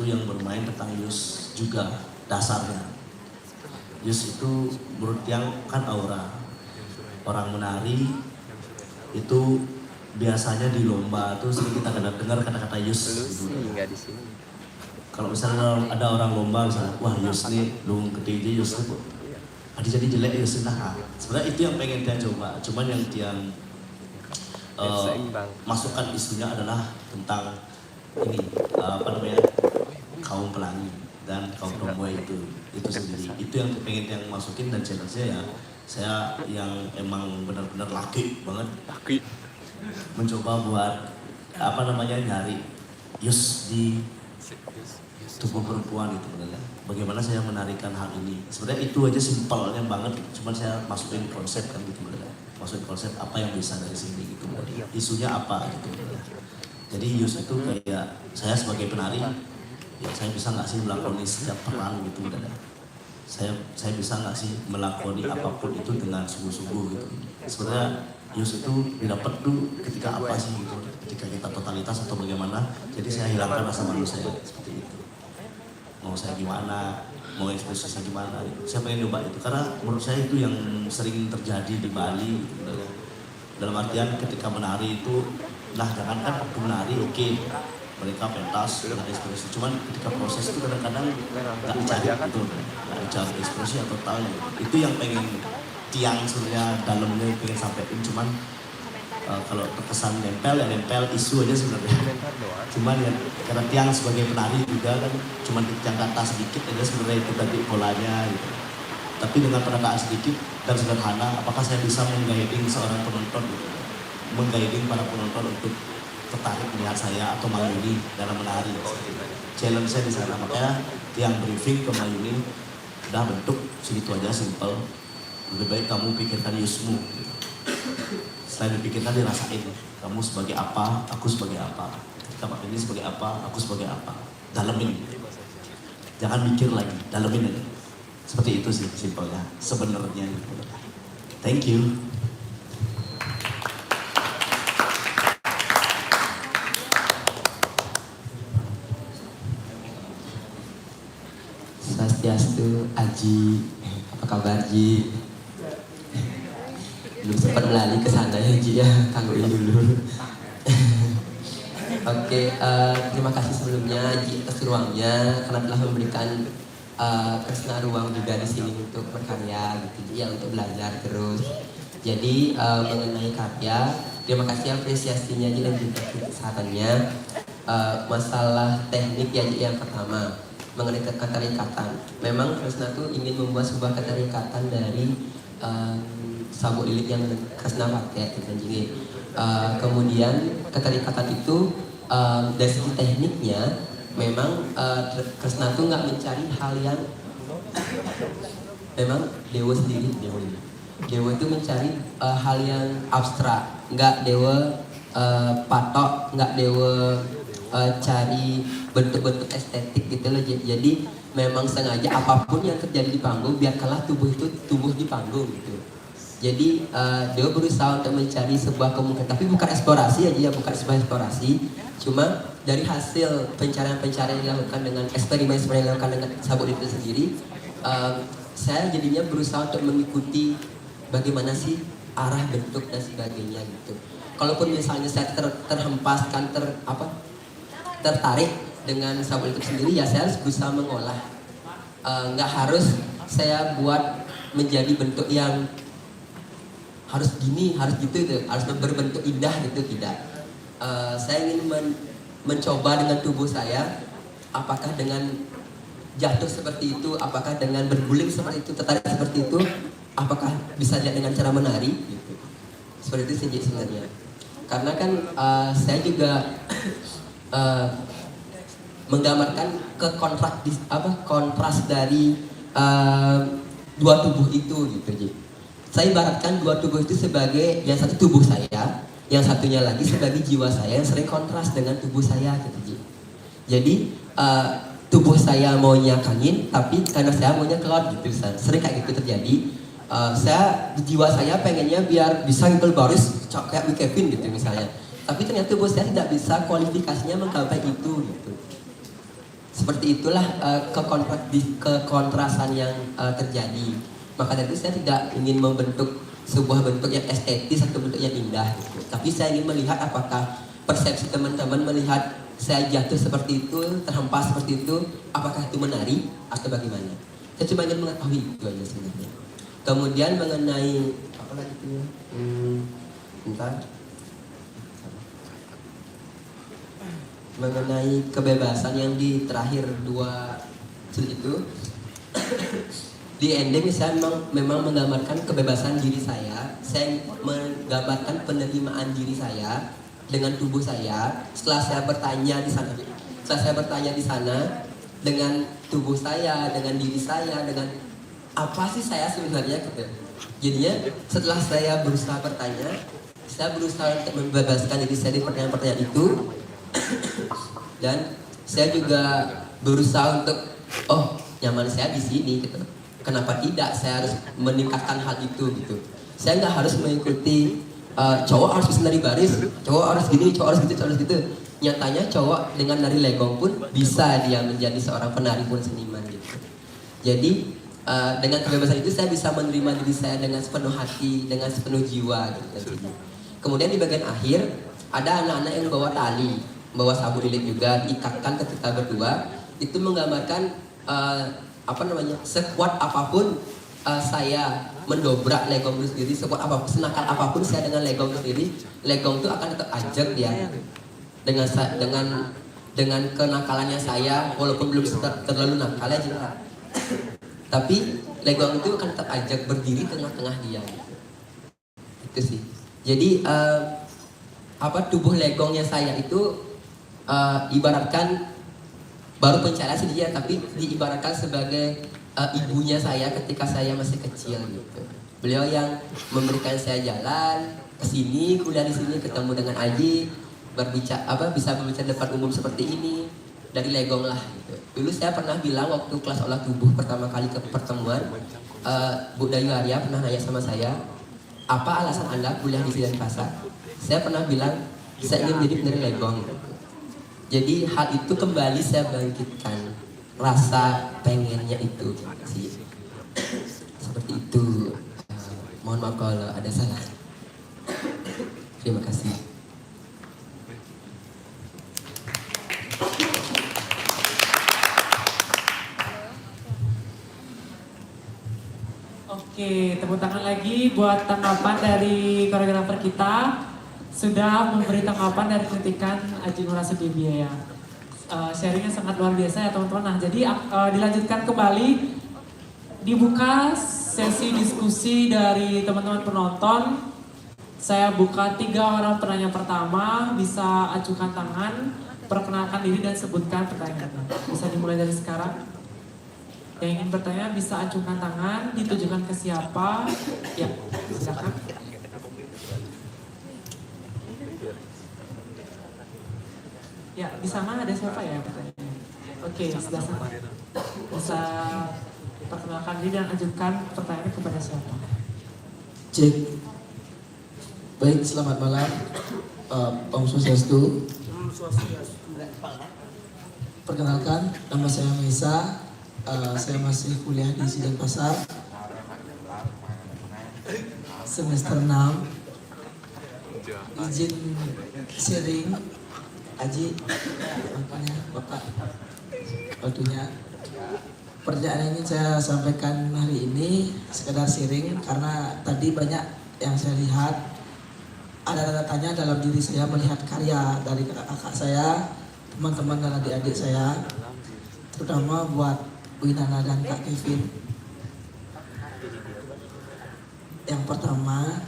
I: yang bermain tentang Yus juga dasarnya. Yus itu menurut yang kan aura orang menari itu biasanya di lomba tuh sering kita dengar kata-kata Yus gitu. Kalau misalnya ada orang lomba misalnya, wah Yus nih lu gede Yus nih jadi jelek ya sudah. Sebenarnya itu yang pengen dia coba. Cuman yang dia masukkan isunya adalah tentang ini apa namanya kaum pelangi dan kaum perempuan itu sendiri. Itu yang pengen yang masukin dan challenge-nya ya. Saya yang emang benar-benar laki banget. Mencoba buat apa namanya nyari Yus di tubuh perempuan itu sebenarnya. Bagaimana saya menarikan hal ini? Sebenarnya itu aja simpelnya banget, cuman saya masukin konsep kan gitu sebenarnya. Masukin konsep apa yang bisa dari sini gitu. Isunya apa gitu. Jadi Yus itu kayak saya sebagai penari, ya saya bisa nggak sih melakoni setiap peran gitu sebenarnya. Saya bisa nggak sih melakoni apapun itu dengan sungguh-sungguh gitu. Sebenarnya Yus itu didapat tuh ketika apa sih gitu, ketika kita totalitas atau bagaimana. Jadi saya hilangkan rasa malu saya seperti itu. Mau saya gimana, mau ekspresi saya gimana gitu. Saya pengen coba itu karena menurut saya itu yang sering terjadi di Bali gitu. Dalam artian ketika menari itu, nah jangankan aku menari oke, mereka pentas dengan ekspresi, cuman ketika proses itu kadang-kadang nggak dicari gitu, nggak dicari ekspresi atau tahu. Itu yang pengen tiang sebenarnya dalamnya pengen sampaikan, cuman kalau terkesan nempel ya nempel isu aja sebenarnya. Cuman ya karena tiang sebagai penari juga kan cuman tiang kata sedikit aja sebenarnya itu tadi polanya gitu. Tapi dengan penataan sedikit dan sederhana, apakah saya bisa mengguiding seorang penonton gitu, mengguiding para penonton untuk tertarik melihat saya atau Mayuni dalam menari. Challenge saya di sana, makanya tiang briefing ke Mayuni udah bentuk segitu aja simple. Lebih baik kamu pikirkan Yusmu. Selain dipikirkan dirasain, kamu sebagai apa, aku sebagai apa, kamu ini sebagai apa, aku sebagai apa. Dalemin, jangan mikir lagi, dalemin aja. Seperti itu sih simpelnya, sebenarnya. Thank you.
J: Swastiastu, Aji, apa kabar Ji? Belum sempat melalui ke sana ya Ji ya, tangguhin dulu. Oke, terima kasih sebelumnya Ji atas ruangnya karena telah memberikan Kresna ruang juga di sini untuk berkarya gitu Ji ya, untuk belajar terus. Jadi mengenai karya, terima kasih apresiasinya Ji dan juga kesarannya. Masalah teknik ya Ji yang pertama mengenai keterikatan. Memang Kresna tuh ingin membuat sebuah keterikatan dari sabuk lilit yang Kresna pakai gitu Ji. Kemudian keterikatan itu dari segi tekniknya memang Kresna tuh nggak mencari hal yang memang Dewa sendiri Dewa itu mencari hal yang abstrak, nggak Dewa patok, nggak Dewa cari bentuk-bentuk estetik gitu loh. Jadi memang sengaja apapun yang terjadi di panggung biarkanlah tubuh itu tumbuh di panggung gitu. Jadi dia berusaha untuk mencari sebuah kemungkinan, tapi bukan eksplorasi aja ya, bukan sebuah eksplorasi. Cuma dari hasil pencarian-pencarian yang dilakukan dengan eksperimen-eksperimen yang dilakukan dengan sabuk itu sendiri, saya jadinya berusaha untuk mengikuti bagaimana sih arah bentuk dan sebagainya gitu. Kalaupun misalnya saya terhempaskan, tertarik dengan sabuk itu sendiri, ya saya harus berusaha mengolah. Nggak harus saya buat menjadi bentuk yang harus gini, harus gitu, harus berbentuk indah gitu, tidak. Saya ingin mencoba dengan tubuh saya, apakah dengan jatuh seperti itu, apakah dengan berguling seperti itu, tertarik seperti itu, apakah bisa dilihat dengan cara menari gitu. Seperti itu sih sebenarnya. Karena kan saya juga menggambarkan kontras dari dua tubuh itu gitu Ji. Saya ibaratkan dua tubuh itu sebagai yang satu tubuh saya, yang satunya lagi sebagai jiwa saya yang sering kontras dengan tubuh saya gitu Ji. Jadi tubuh saya maunya kangin, tapi karena saya maunya kelot gitu, sering kayak gitu terjadi. Jiwa saya pengennya biar bisa ngikul baris kayak Kevin gitu misalnya, tapi ternyata tubuh saya tidak bisa kualifikasinya menggapai itu gitu. Seperti itulah kekontrasan yang terjadi. Maka dari itu saya tidak ingin membentuk sebuah bentuk yang estetis atau bentuk yang indah gitu. Tapi saya ingin melihat apakah persepsi teman-teman melihat saya jatuh seperti itu, terhempas seperti itu, apakah itu menari atau bagaimana. Saya cuma ingin mengetahui itu aja sebenarnya. Kemudian mengenai apa lagi itu? Mengenai kebebasan yang di terakhir dua itu di ending saya memang menggambarkan kebebasan diri saya menggambarkan penerimaan diri saya dengan tubuh saya. Setelah saya bertanya di sana, dengan tubuh saya, dengan diri saya, dengan apa sih saya sebenarnya gitu. Jadinya setelah saya berusaha bertanya, saya berusaha untuk membebaskan diri saya dari pertanyaan-pertanyaan itu. Dan saya juga berusaha untuk, oh nyaman saya di sini gitu. Kenapa tidak saya harus meningkatkan hal itu gitu. Saya nggak harus mengikuti cowok harus bisa nari baris, cowok harus gini, cowok harus gitu, cowok harus gitu. Nyatanya cowok dengan nari legong pun bisa dia menjadi seorang penari pun seniman gitu. Jadi dengan kebebasan itu saya bisa menerima diri saya dengan sepenuh hati, dengan sepenuh jiwa gitu. Kemudian di bagian akhir ada anak-anak yang bawa tali, bawa sabuk lilin juga, diikatkan ke kita berdua. Itu menggambarkan sekuat apapun saya mendobrak legong itu sendiri, sekuat apapun, senakal apapun saya dengan legong itu sendiri, legong itu akan tetap ajak dia dengan kenakalannya saya, walaupun belum terlalu nakal ya juga. Tapi legong itu akan tetap ajak berdiri tengah-tengah dia. Itu sih. Jadi tubuh legongnya saya itu ibaratkan baru pencarian sih dia, tapi diibaratkan sebagai ibunya saya ketika saya masih kecil gitu. Beliau yang memberikan saya jalan ke sini, kuliah di sini, ketemu dengan Aji, bisa berbicara depan umum seperti ini dari legong lah gitu. Dulu saya pernah bilang waktu kelas olah tubuh pertama kali ke pertemuan, Bu Dayu Arya pernah nanya sama saya, apa alasan Anda kuliah di Denpasar? Saya pernah bilang, saya ingin menjadi penari legong. Jadi hal itu kembali saya bangkitkan rasa pengennya itu sih. Seperti itu. Mohon maaf kalau ada salah. Terima kasih.
F: Oke, tepuk tangan lagi buat tanggapan dari koreografer kita. Sudah memberi tanggapan dari kritikan Aji Nurasi Bibiaya. Sharingnya sangat luar biasa ya teman-teman. Nah, jadi dilanjutkan kembali, dibuka sesi diskusi dari teman-teman penonton. Saya buka 3 orang penanya pertama, bisa ajukan tangan, perkenalkan diri dan sebutkan pertanyaannya. Bisa dimulai dari sekarang. Yang ingin bertanya bisa ajukan tangan, ditujukan ke siapa? Ya, silakan. Ya, di sana ada siapa ya pertanyaannya? Oke, sebelah sana. Bisa perkenalkan diri dan ajukan pertanyaan kepada siapa?
K: Cek. Baik, selamat malam. Om Swastiastu. Perkenalkan, nama saya Maisa. Saya masih kuliah di Denpasar. Semester 6. Izin sharing. Aji, makanya Bapak waktunya. Pertanyaan ini saya sampaikan hari ini sekedar sharing karena tadi banyak yang saya lihat ada tanda tanya dalam diri saya melihat karya dari kakak-kakak saya, teman-teman dan adik-adik saya, terutama buat Winana dan Kak Kevin. Yang pertama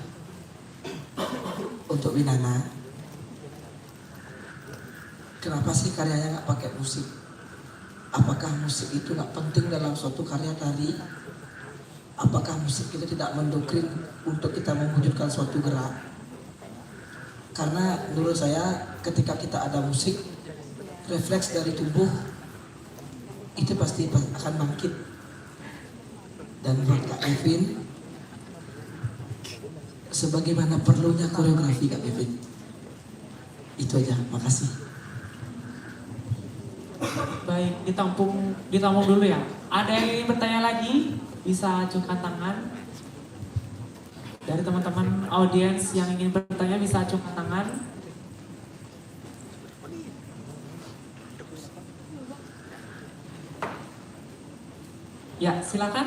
K: untuk Winana, kenapa sih karyanya nggak pakai musik? Apakah musik itu nggak penting dalam suatu karya tari? Apakah musik itu tidak mendoktrin untuk kita mewujudkan suatu gerak? Karena menurut saya ketika kita ada musik, refleks dari tubuh itu pasti akan bangkit. Dan buat Kak Kevin, sebagaimana perlunya koreografi Kak Kevin. Itu aja, makasih.
F: Baik, ditampung dulu ya. Ada yang ingin bertanya lagi? Bisa ajukan tangan. Dari teman-teman audiens yang ingin bertanya bisa ajukan tangan. Ya, silakan.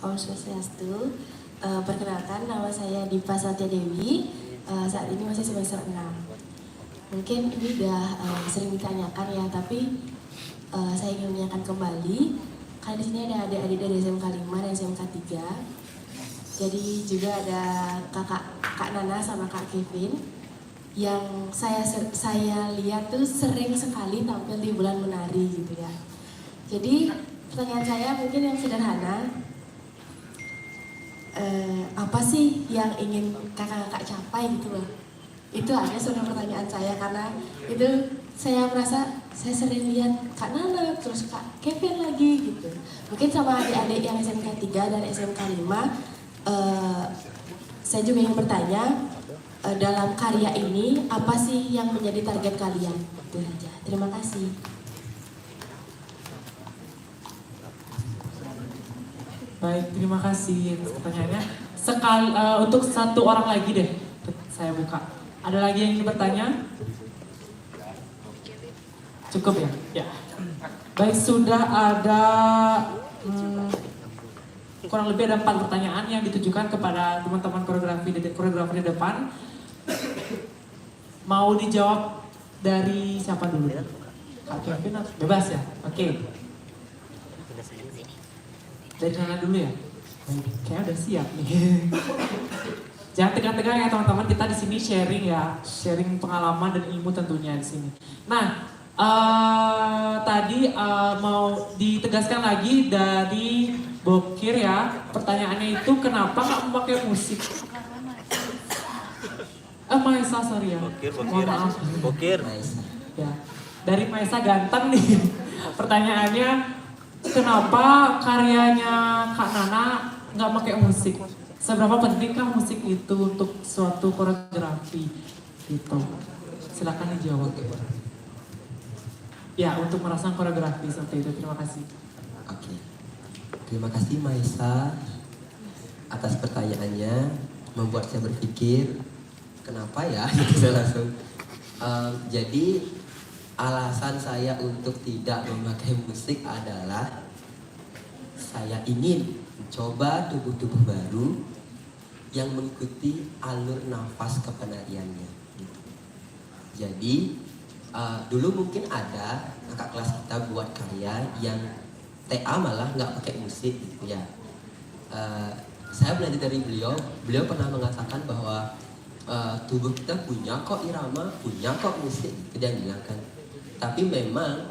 M: Om Swastiastu. Perkenalkan, nama saya Dipa Satya Dewi. Saat ini masih semester 6. Mungkin ini udah sering ditanyakan ya, tapi saya ingin menanyakan kembali. Karena di sini ada adik-adik dari SMK 5 dan SMK 3. Jadi juga ada Kak Nana sama Kak Kevin yang saya lihat tuh sering sekali tampil di bulan menari gitu ya. Jadi pertanyaan saya mungkin yang sederhana, apa sih yang ingin kakak-kakak capai gitu loh? Itu aja sebenarnya pertanyaan saya, karena itu saya merasa saya sering lihat Kak Nana terus Kak Kevin lagi gitu. Mungkin sama adik-adik yang SMK 3 dan SMK 5, saya juga ingin bertanya, dalam karya ini apa sih yang menjadi target kalian? Itu aja. Terima kasih.
F: Baik, terima kasih pertanyaannya. Untuk satu orang lagi deh, saya buka. Ada lagi yang ingin bertanya? Cukup ya? Ya. Baik, sudah ada kurang lebih ada 4 pertanyaan yang ditujukan kepada teman-teman koreografer di depan. Mau dijawab dari siapa dulu? Kak Kevin atau bebas ya? Oke. Dari Nana dulu ya? Kayaknya udah siap nih. Jangan tegang-tegang ya teman-teman, kita di sini sharing ya, sharing pengalaman dan ilmu tentunya di sini. Nah, tadi mau ditegaskan lagi dari Bokir ya, pertanyaannya itu kenapa nggak memakai musik? Maesa, sorry ya.
I: Bokir.
F: Ya, dari Maesa ganteng nih. Pertanyaannya, kenapa karyanya Kak Nana nggak pakai musik? Seberapa pentingkah musik itu untuk suatu koreografi? Gitu. Silakan dijawab. Ya, untuk merangsang koreografi seperti itu. Terima kasih.
J: Oke. Terima kasih Maisa atas pertanyaannya, membuat saya berpikir kenapa ya? Saya langsung. Jadi alasan saya untuk tidak memakai musik adalah saya ingin mencoba tubuh-tubuh baru yang mengikuti alur nafas kepenariannya. Jadi dulu mungkin ada kakak kelas kita buat karya yang TA malah nggak pakai musik gitu ya. Saya belajar dari beliau pernah mengatakan bahwa tubuh kita punya kok irama, punya kok musik, itu dia bilang kan. Tapi memang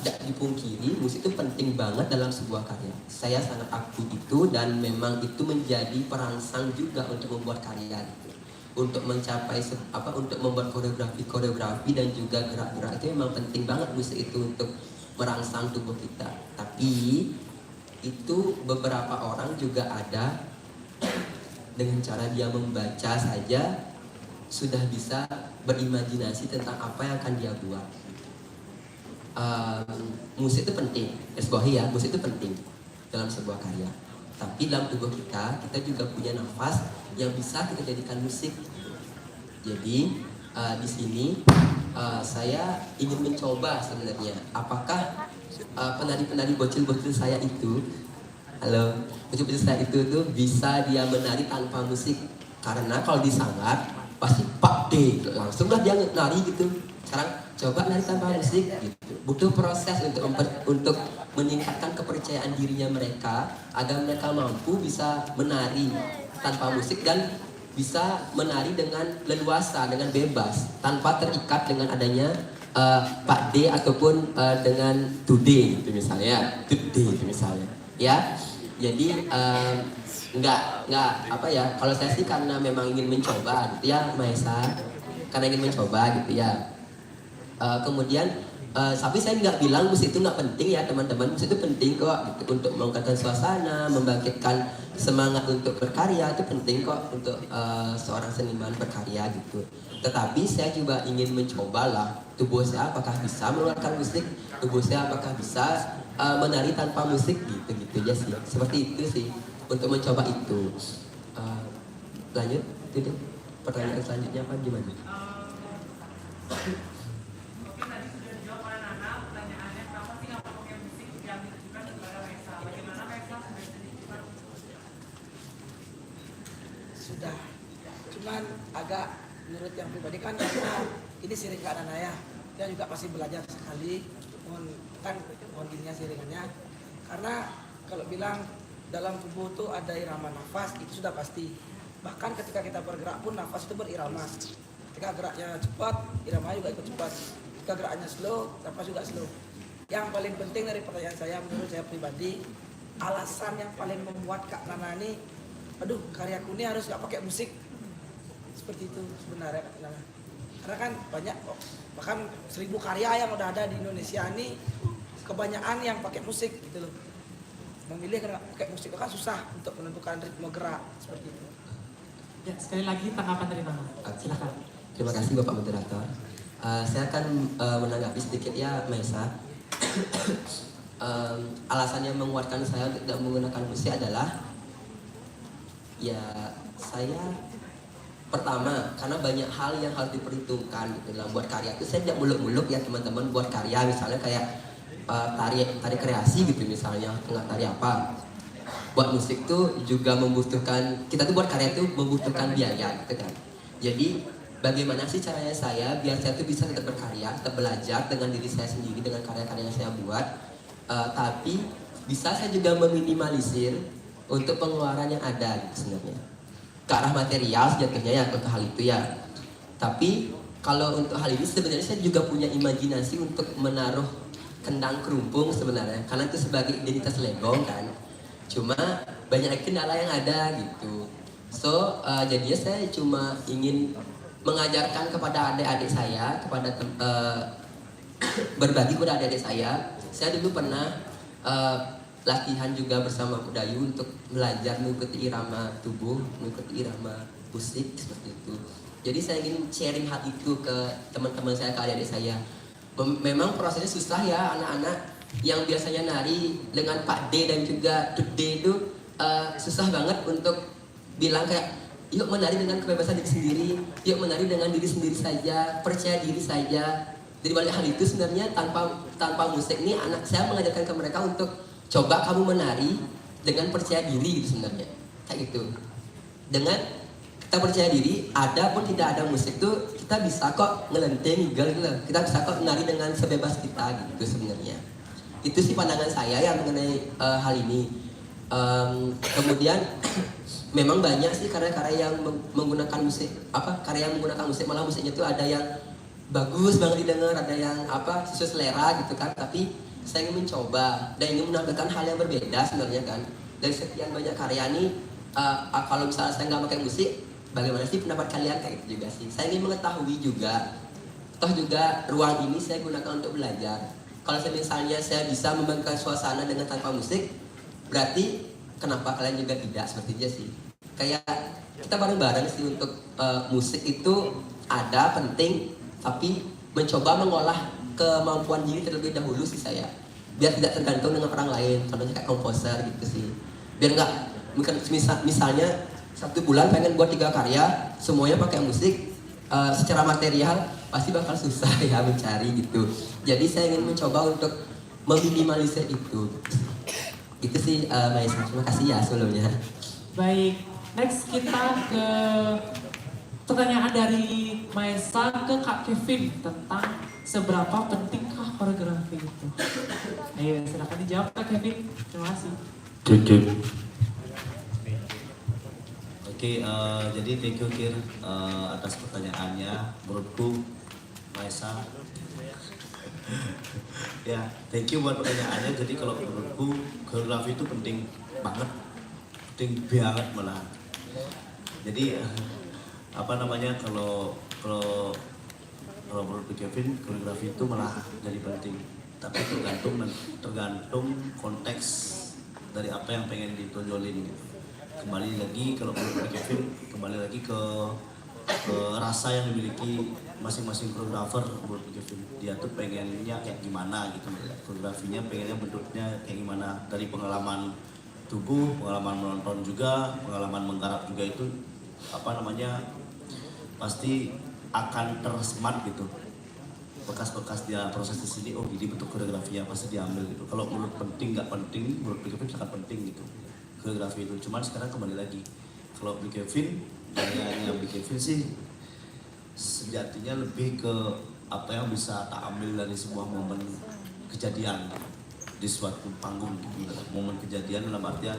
J: tidak dipungkiri musik itu penting banget dalam sebuah karya. Saya sangat akui itu dan memang itu menjadi perangsang juga untuk membuat karya gitu. Untuk mencapai untuk membuat koreografi dan juga gerak-gerak itu memang penting banget musik itu untuk merangsang tubuh kita. Tapi itu beberapa orang juga ada dengan cara dia membaca saja sudah bisa berimajinasi tentang apa yang akan dia buat. Musik itu penting, musik itu penting dalam sebuah karya. Tapi dalam tubuh kita juga punya nafas yang bisa kita jadikan musik. Jadi di sini saya ingin mencoba sebenarnya apakah penari-penari bocil-bocil saya itu, bocil-bocil saya itu tuh bisa dia menari tanpa musik. Karena kalau disangat pasti Pak D langsung lah dia nari gitu. Sekarang coba nari tanpa musik gitu. Butuh proses untuk meningkatkan kepercayaan dirinya mereka agar mereka mampu bisa menari tanpa musik dan bisa menari dengan leluasa, dengan bebas, tanpa terikat dengan adanya Pak D ataupun dengan Today gitu misalnya, Today gitu misalnya, ya. Jadi nggak apa ya? Kalau saya sih karena memang ingin mencoba, gitu ya, Maesa, karena ingin mencoba gitu ya. Kemudian tapi saya nggak bilang musik itu nggak penting ya teman-teman, musik itu penting kok gitu, untuk mengangkatkan suasana, membangkitkan semangat untuk berkarya, itu penting kok untuk seorang seniman berkarya gitu. Tetapi saya juga ingin mencoba lah tubuh saya apakah bisa mengeluarkan musik, tubuh saya apakah bisa menari tanpa musik gitu aja sih, seperti itu sih untuk mencoba itu. Lanjut, itu pertanyaan selanjutnya apa gimana?
N: Sudah, cuman agak menurut yang pribadi kan karena ini siring Kak Nana ya, dia juga pasti belajar sekali mohon gininya siringannya, karena kalau bilang dalam tubuh tuh ada irama nafas, itu sudah pasti. Bahkan ketika kita bergerak pun nafas itu berirama. Ketika geraknya cepat, iramanya juga ikut cepat. Ketika geraknya slow, nafas juga slow. Yang paling penting dari pertanyaan saya, menurut saya pribadi, alasan yang paling membuat Kak Nana ini, aduh karyaku ini harus gak pakai musik. Seperti itu sebenarnya Kak Nana. Karena kan banyak, bahkan 1000 karya yang udah ada di Indonesia ini, kebanyakan yang pakai musik gitu loh. Memilih karena pakai musik itu kan susah untuk menentukan ritme gerak seperti itu.
F: Ya, sekali lagi tanggapan dari Mama. Silakan.
J: Terima kasih Bapak Moderator. Saya akan menanggapi sedikit ya, Maisa. Alasan yang menguatkan saya untuk tidak menggunakan musik adalah ya saya pertama karena banyak hal yang harus diperhitungkan gitu dalam buat karya itu. Saya tidak muluk-muluk ya teman-teman buat karya misalnya kayak tari kreasi gitu misalnya, tengah tari apa. Buat musik tuh juga membutuhkan, kita tuh buat karya tuh membutuhkan biaya gitu kan. Jadi bagaimana sih caranya saya biar saya tuh bisa tetap berkarya, tetap belajar dengan diri saya sendiri, dengan karya-karya yang saya buat, tapi bisa saya juga meminimalisir untuk pengeluaran yang ada gitu sebenarnya. Ke arah material sejatinya ya untuk hal itu ya. Tapi kalau untuk hal ini sebenarnya saya juga punya imajinasi untuk menaruh kendang kerumpung sebenarnya, karena itu sebagai identitas Legong kan. Cuma banyak kendala yang ada gitu. So jadinya saya cuma ingin mengajarkan kepada adik-adik saya, kepada berbagi kepada adik-adik saya. Saya dulu pernah latihan juga bersama Dayu untuk belajar mengikuti irama tubuh, mengikuti irama musik seperti itu. Jadi saya ingin sharing hal itu ke teman-teman saya, ke adik-adik saya. Memang prosesnya susah ya, anak-anak yang biasanya nari dengan Pak D dan juga Dut D itu susah banget untuk bilang kayak yuk menari dengan kebebasan diri sendiri, yuk menari dengan diri sendiri saja, percaya diri saja. Dari balik hal itu sebenarnya tanpa musik ini anak saya mengajarkan ke mereka untuk coba kamu menari dengan percaya diri gitu sebenarnya, kayak gitu. Dengan kita percaya diri, ada pun tidak ada musik tuh kita bisa kok ngelenteng gitu loh. Kita bisa kok menari dengan sebebas kita gitu sebenarnya. Itu sih pandangan saya yang mengenai hal ini. Kemudian memang banyak sih karya-karya yang menggunakan musik, karya yang menggunakan musik, malah musiknya tuh ada yang bagus banget didengar, ada yang sesuai selera gitu kan. Tapi saya ingin mencoba dan ingin menampilkan hal yang berbeda sebenarnya kan. Dari sekian banyak karya ini, kalau misalnya saya nggak pakai musik, bagaimana sih pendapat kalian kayak gitu juga sih. Saya ingin mengetahui juga, toh juga ruang ini saya gunakan untuk belajar. Kalau misalnya saya bisa membangkitkan suasana dengan tanpa musik, berarti kenapa kalian juga tidak, seperti itu sih. Kayak kita bareng-bareng sih untuk musik itu ada, penting, tapi mencoba mengolah kemampuan diri terlebih dahulu sih saya. Biar tidak tergantung dengan orang lain, contohnya kayak komposer gitu sih. Biar nggak, misalnya 1 bulan pengen buat 3 karya, semuanya pakai musik, secara material pasti bakal susah ya mencari gitu. Jadi saya ingin mencoba untuk meminimalisir itu. Itu sih Maisa, terima kasih ya sebelumnya.
F: Baik, next kita ke pertanyaan dari Maisa ke Kak Kevin tentang seberapa pentingkah koreografi itu. Ayo silakan dijawab Kak Kevin, terima kasih.
I: Oke, jadi thank you Kir atas pertanyaannya. Menurutku Maisa ya, thank you buat pertanyaannya. Jadi kalau menurutku koreografi itu penting banget malah. Jadi kalau menurut Kevin koreografi itu malah jadi penting. Tapi tergantung konteks dari apa yang pengen ditonjolin gitu. Kembali lagi kalau menurut Kevin, kembali lagi ke rasa yang dimiliki masing-masing koreografer. Menurut Kevin, dia tuh pengennya kayak gimana gitu, koreografinya pengennya bentuknya kayak gimana, dari pengalaman tubuh, pengalaman menonton juga, pengalaman menggarap juga, itu pasti akan tersemat gitu. Bekas-bekas dia proses di sini, oh jadi bentuk koreografinya pasti diambil gitu. Kalau menurut penting nggak penting, menurut Kevin sangat penting gitu koreografi itu. Cuman sekarang kembali lagi, kalau Kevin, gayanya Kevin sih sejatinya lebih ke apa yang bisa tak ambil dari sebuah momen kejadian di suatu panggung gitu. Momen kejadian dalam artian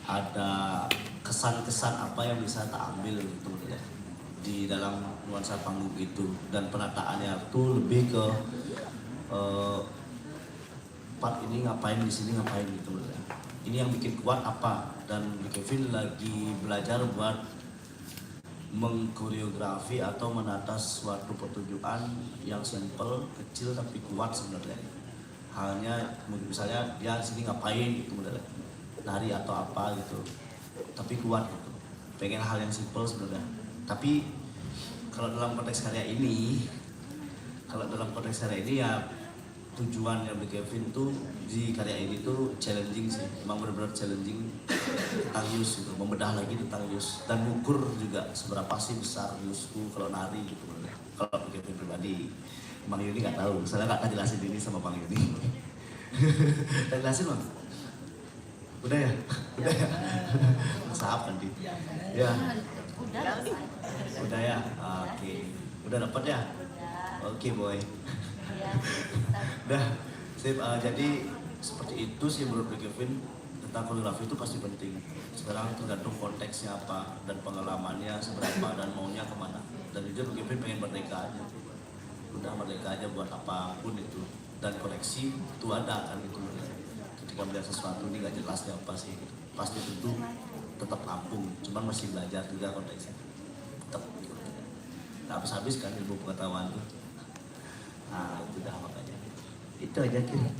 I: ada kesan-kesan apa yang bisa tak ambil gitu ya di dalam nuansa panggung itu, dan penataannya itu lebih ke part ini ngapain, di sini ngapain gitu ya. Ini yang bikin kuat apa, dan Kevin lagi belajar buat mengkoreografi atau menata suatu pertunjukan yang simple, kecil tapi kuat sebenarnya. Halnya misalnya dia sini ngapain gitu sebenarnya, nari atau apa gitu, tapi kuat gitu. Pengen hal yang simple sebenarnya. Tapi kalau dalam konteks karya ini, ya tujuan yang Kevin tuh di karya ini tuh challenging sih, emang benar-benar challenging tentang Yus gitu, membedah lagi tentang Yus dan mengukur juga seberapa sih besar Yusku kalau nari gitu. Kalau Kevin pribadi, Bang Yuni nggak tahu, soalnya nggak akan jelasin ini sama Bang Yuni. Kita jelasin Bang? Udah ya? Udah ya? Maaf nanti. Ya. Udah ya? Oke. Udah dapat ya? Oke boy. Udah. Sip. Jadi seperti itu sih menurut Kevin, tentang koreografi itu pasti penting. Sekarang tergantung konteksnya apa dan pengalamannya seberapa dan maunya kemana. Dan juga Kevin pengen merdeka aja. Udah merdeka aja buat apapun itu. Dan koneksi itu ada kan gitu. Ketika melihat sesuatu ini gak jelasnya apa sih gitu. Pasti tentu tetap kampung, cuman masih belajar juga konteksnya. Tetap gitu. Gak habis-habis kan ilmu pengetahuan tuh. Nah itu dah makanya. Itu aja kira.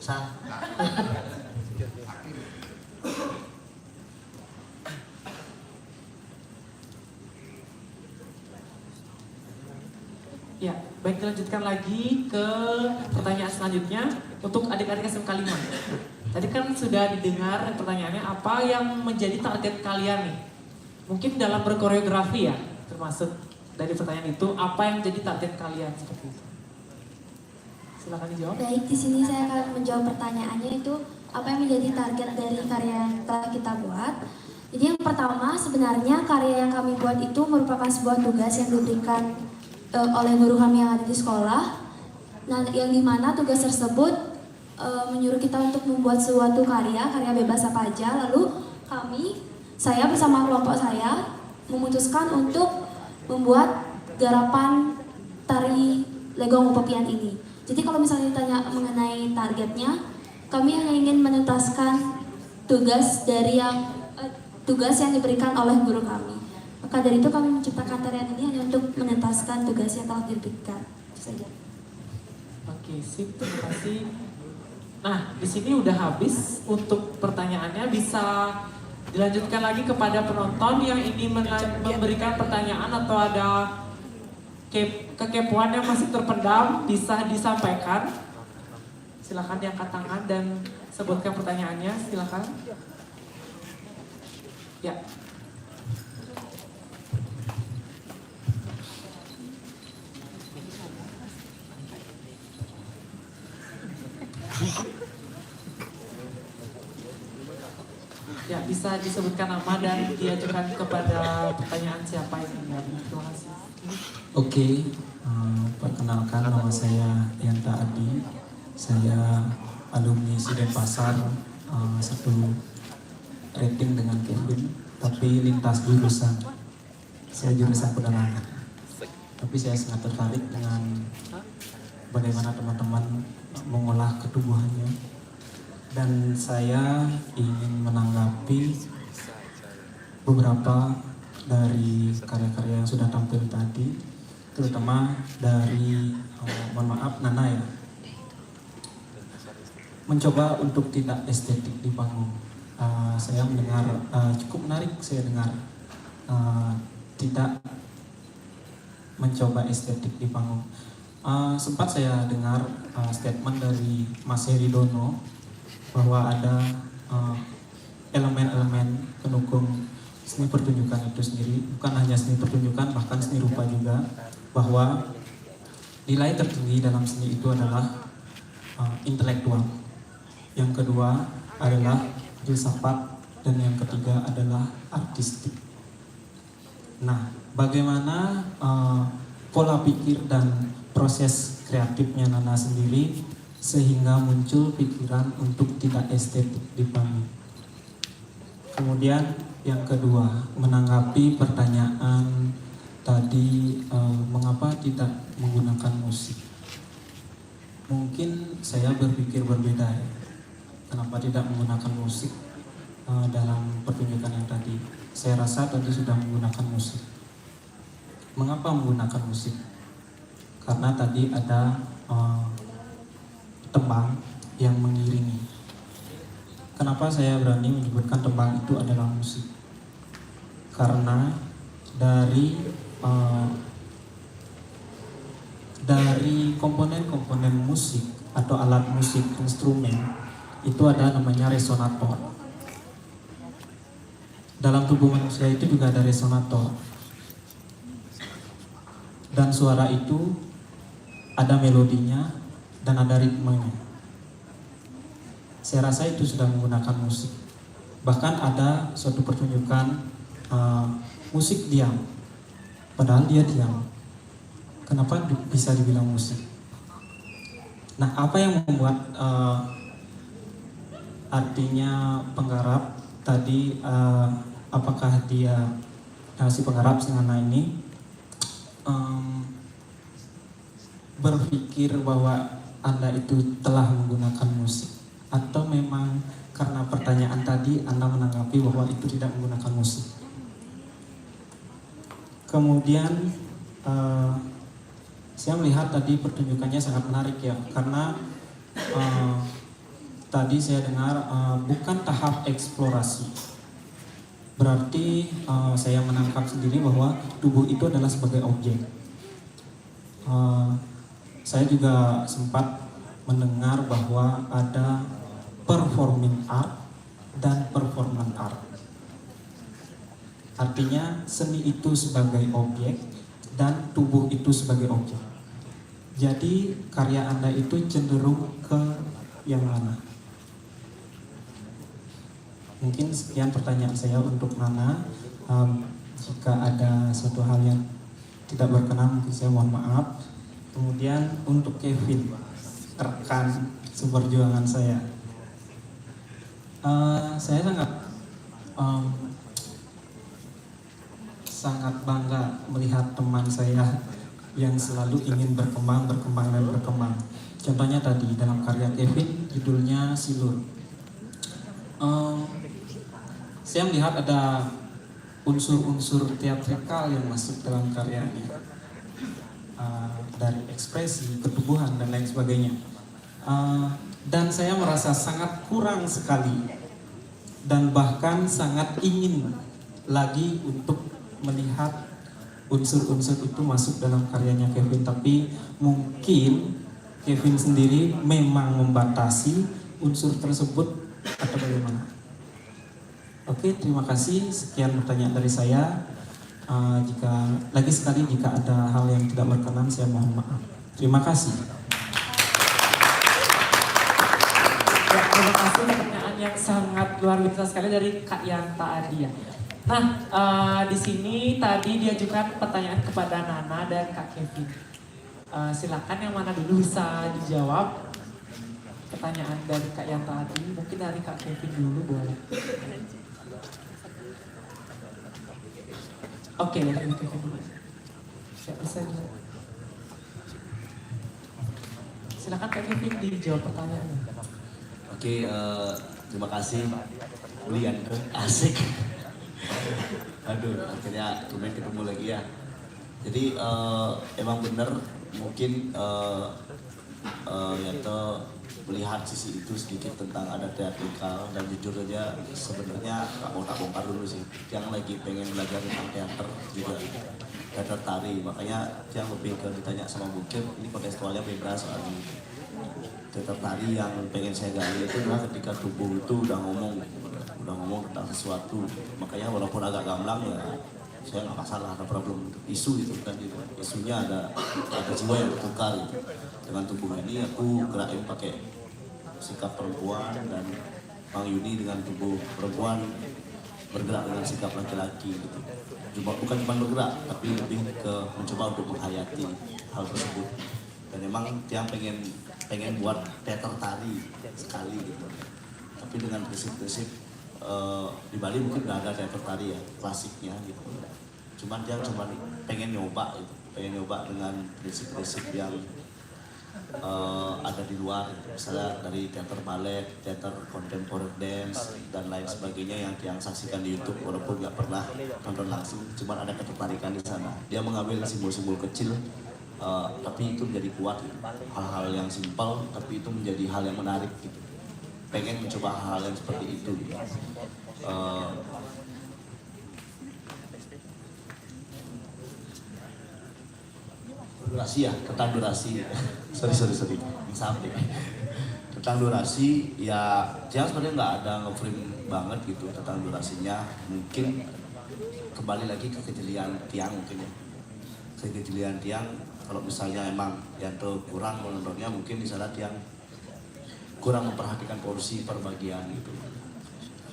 I: Sah.
F: Ya, baik, dilanjutkan lagi ke pertanyaan selanjutnya untuk adik-adik SMK 5. Tadi kan sudah didengar pertanyaannya, apa yang menjadi target kalian nih? Mungkin dalam berkoreografi ya, termasuk dari pertanyaan itu, apa yang menjadi target kalian seperti itu? Silakan dijawab.
G: Baik, di sini saya akan menjawab pertanyaannya itu, apa yang menjadi target dari karya yang telah kita buat. Jadi yang pertama, sebenarnya karya yang kami buat itu merupakan sebuah tugas yang diberikan oleh guru kami yang ada di sekolah. Nah, yang dimana tugas tersebut menyuruh kita untuk membuat suatu karya bebas apa aja. Lalu saya bersama kelompok saya memutuskan untuk membuat garapan tari Legong Upepian ini. Jadi kalau misalnya ditanya mengenai targetnya, kami hanya ingin menuntaskan tugas yang diberikan oleh guru kami. Maka dari itu kami menciptakan tarian ini hanya untuk menuntaskan tugas yang telah diberikan. Itu saja.
F: Oke, sip, terima kasih. Nah, di sini udah habis untuk pertanyaannya. Bisa dilanjutkan lagi kepada penonton yang ingin memberikan pertanyaan atau ada kekepoan yang masih terpendam, bisa disampaikan. Silakan diangkat tangan dan sebutkan pertanyaannya, silakan. Ya. Ya, bisa disebutkan nama dan diajukan kepada pertanyaan siapa yang ingin. Terima kasih.
O: Oke, perkenalkan nama saya Yanta Adi. Saya alumni Denpasar, satu rating dengan Kevin, tapi lintas jurusan. Saya jurusan penerangan. Tapi saya sangat tertarik dengan bagaimana teman-teman mengolah ketubuhannya. Dan saya ingin menanggapi beberapa dari karya-karya yang sudah tampil tadi, terutama dari, mohon maaf, Nana ya, mencoba untuk tidak estetik di panggung. Saya mendengar cukup menarik, saya dengar tidak mencoba estetik di panggung. Sempat saya dengar statement dari Mas Heri Dono bahwa ada elemen-elemen pendukung seni pertunjukan itu sendiri, bukan hanya seni pertunjukan, bahkan seni rupa juga, bahwa nilai tertinggi dalam seni itu adalah intelektual, yang kedua adalah filsafat, dan yang ketiga adalah artistik. Nah, bagaimana pola pikir dan proses kreatifnya Nana sendiri sehingga muncul pikiran untuk tidak estetik di panggung? Kemudian yang kedua, menanggapi pertanyaan tadi mengapa tidak menggunakan musik. Mungkin saya berpikir berbeda ya. Kenapa tidak menggunakan musik dalam pertunjukan yang tadi. Saya rasa tadi sudah menggunakan musik. Mengapa menggunakan musik? Karena tadi ada tembang yang mengiringi. Kenapa saya berani menyebutkan tembang itu adalah musik? Karena dari komponen-komponen musik atau alat musik instrumen itu ada namanya resonator. Dalam tubuh manusia itu juga ada resonator. Dan suara itu ada melodinya dan ada ritmenya. Saya rasa itu sudah menggunakan musik. Bahkan ada suatu pertunjukan musik diam, padahal dia diam. Kenapa bisa dibilang musik? Nah, apa yang membuat artinya penggarap tadi, apakah dia si penggarap Singana ini berpikir bahwa Anda itu telah menggunakan musik? Atau memang karena pertanyaan tadi Anda menanggapi bahwa itu tidak menggunakan musik? Kemudian saya melihat tadi pertunjukannya sangat menarik ya, karena tadi saya dengar bukan tahap eksplorasi. Berarti saya menangkap sendiri bahwa tubuh itu adalah sebagai objek. Saya juga sempat mendengar bahwa ada performing art dan performance art. Artinya seni itu sebagai objek dan tubuh itu sebagai objek. Jadi karya Anda itu cenderung ke yang mana? Mungkin sekian pertanyaan saya untuk Nana. Jika ada suatu hal yang tidak berkenan mungkin saya mohon maaf. Kemudian untuk Kevin, rekan seperjuangan saya sangat bangga melihat teman saya yang selalu ingin berkembang. Contohnya tadi dalam karya Kevin judulnya Silur. Saya melihat ada unsur-unsur teatrikal yang masuk dalam karyanya, dari ekspresi, ketubuhan dan lain sebagainya. Dan saya merasa sangat kurang sekali dan bahkan sangat ingin lagi untuk melihat unsur-unsur itu masuk dalam karyanya Kevin. Tapi mungkin Kevin sendiri memang membatasi unsur tersebut atau bagaimana? Oke, terima kasih. Sekian pertanyaan dari saya. Jika ada hal yang tidak berkenan saya mohon maaf. Terima kasih.
F: Ya, terima kasih pertanyaan yang sangat luar biasa sekali dari Kak Yanta Adia. Nah, di sini tadi diajukan pertanyaan kepada Nana dan Kak Kevin. Silakan yang mana dulu bisa dijawab pertanyaan dari Kak Yanta tadi. Mungkin dari Kak Kevin dulu boleh. Oke, dari Kak Kevin dulu. Siapa saja? Silakan Kak Kevin dijawab pertanyaannya.
I: Oke, terima kasih. Ulian asik. Aduh, akhirnya tumben ketemu lagi ya. Jadi emang bener mungkin Yanto melihat sisi itu sedikit tentang ada teatrikal, dan jujur aja sebenarnya nggak mau tak bongkar dulu sih. Yang lagi pengen belajar tentang teater juga teater tari, makanya yang lebih ke ditanya sama Bukit, ini kontekstualnya beda soalnya. Teater tari yang pengen saya gali itu adalah ketika tubuh itu udah ngomong tentang sesuatu. Makanya walaupun agak gamblang ya saya nggak masalah, ada problem isu itu kan gitu. Isunya ada jiwa yang bertukar gitu. Dengan tubuh ini aku gerakin pakai sikap perempuan, dan Bang Yuni dengan tubuh perempuan bergerak dengan sikap laki-laki gitu. Bukan cuma bergerak, tapi lebih ke mencoba untuk menghayati hal tersebut. Dan memang dia pengen buat teater tari sekali gitu. Tapi dengan prinsip-prinsip di Bali mungkin nggak ada teater tari ya klasiknya gitu. Cuman dia cuma pengen nyoba gitu, pengen nyoba dengan prinsip-prinsip yang ada di luar, misalnya dari teater balet, teater contemporary dance dan lain sebagainya yang saksikan di YouTube walaupun nggak pernah nonton langsung, cuman ada ketertarikan di sana. Dia mengambil simbol-simbol kecil, tapi itu menjadi kuat gitu. Hal-hal yang simpel tapi itu menjadi hal yang menarik gitu. Pengen mencoba hal-hal yang seperti itu gitu. Durasi ya, tentang durasi sorry sampai tentang durasi ya, Tiang sebenarnya nggak ada nge-frame banget gitu tentang durasinya. Mungkin kembali lagi ke kejelian Tiang mungkin ya, kejelian Tiang. Kalau misalnya emang yang kurang menontonnya, mungkin di sana Tiang kurang memperhatikan porsi perbagian gitu,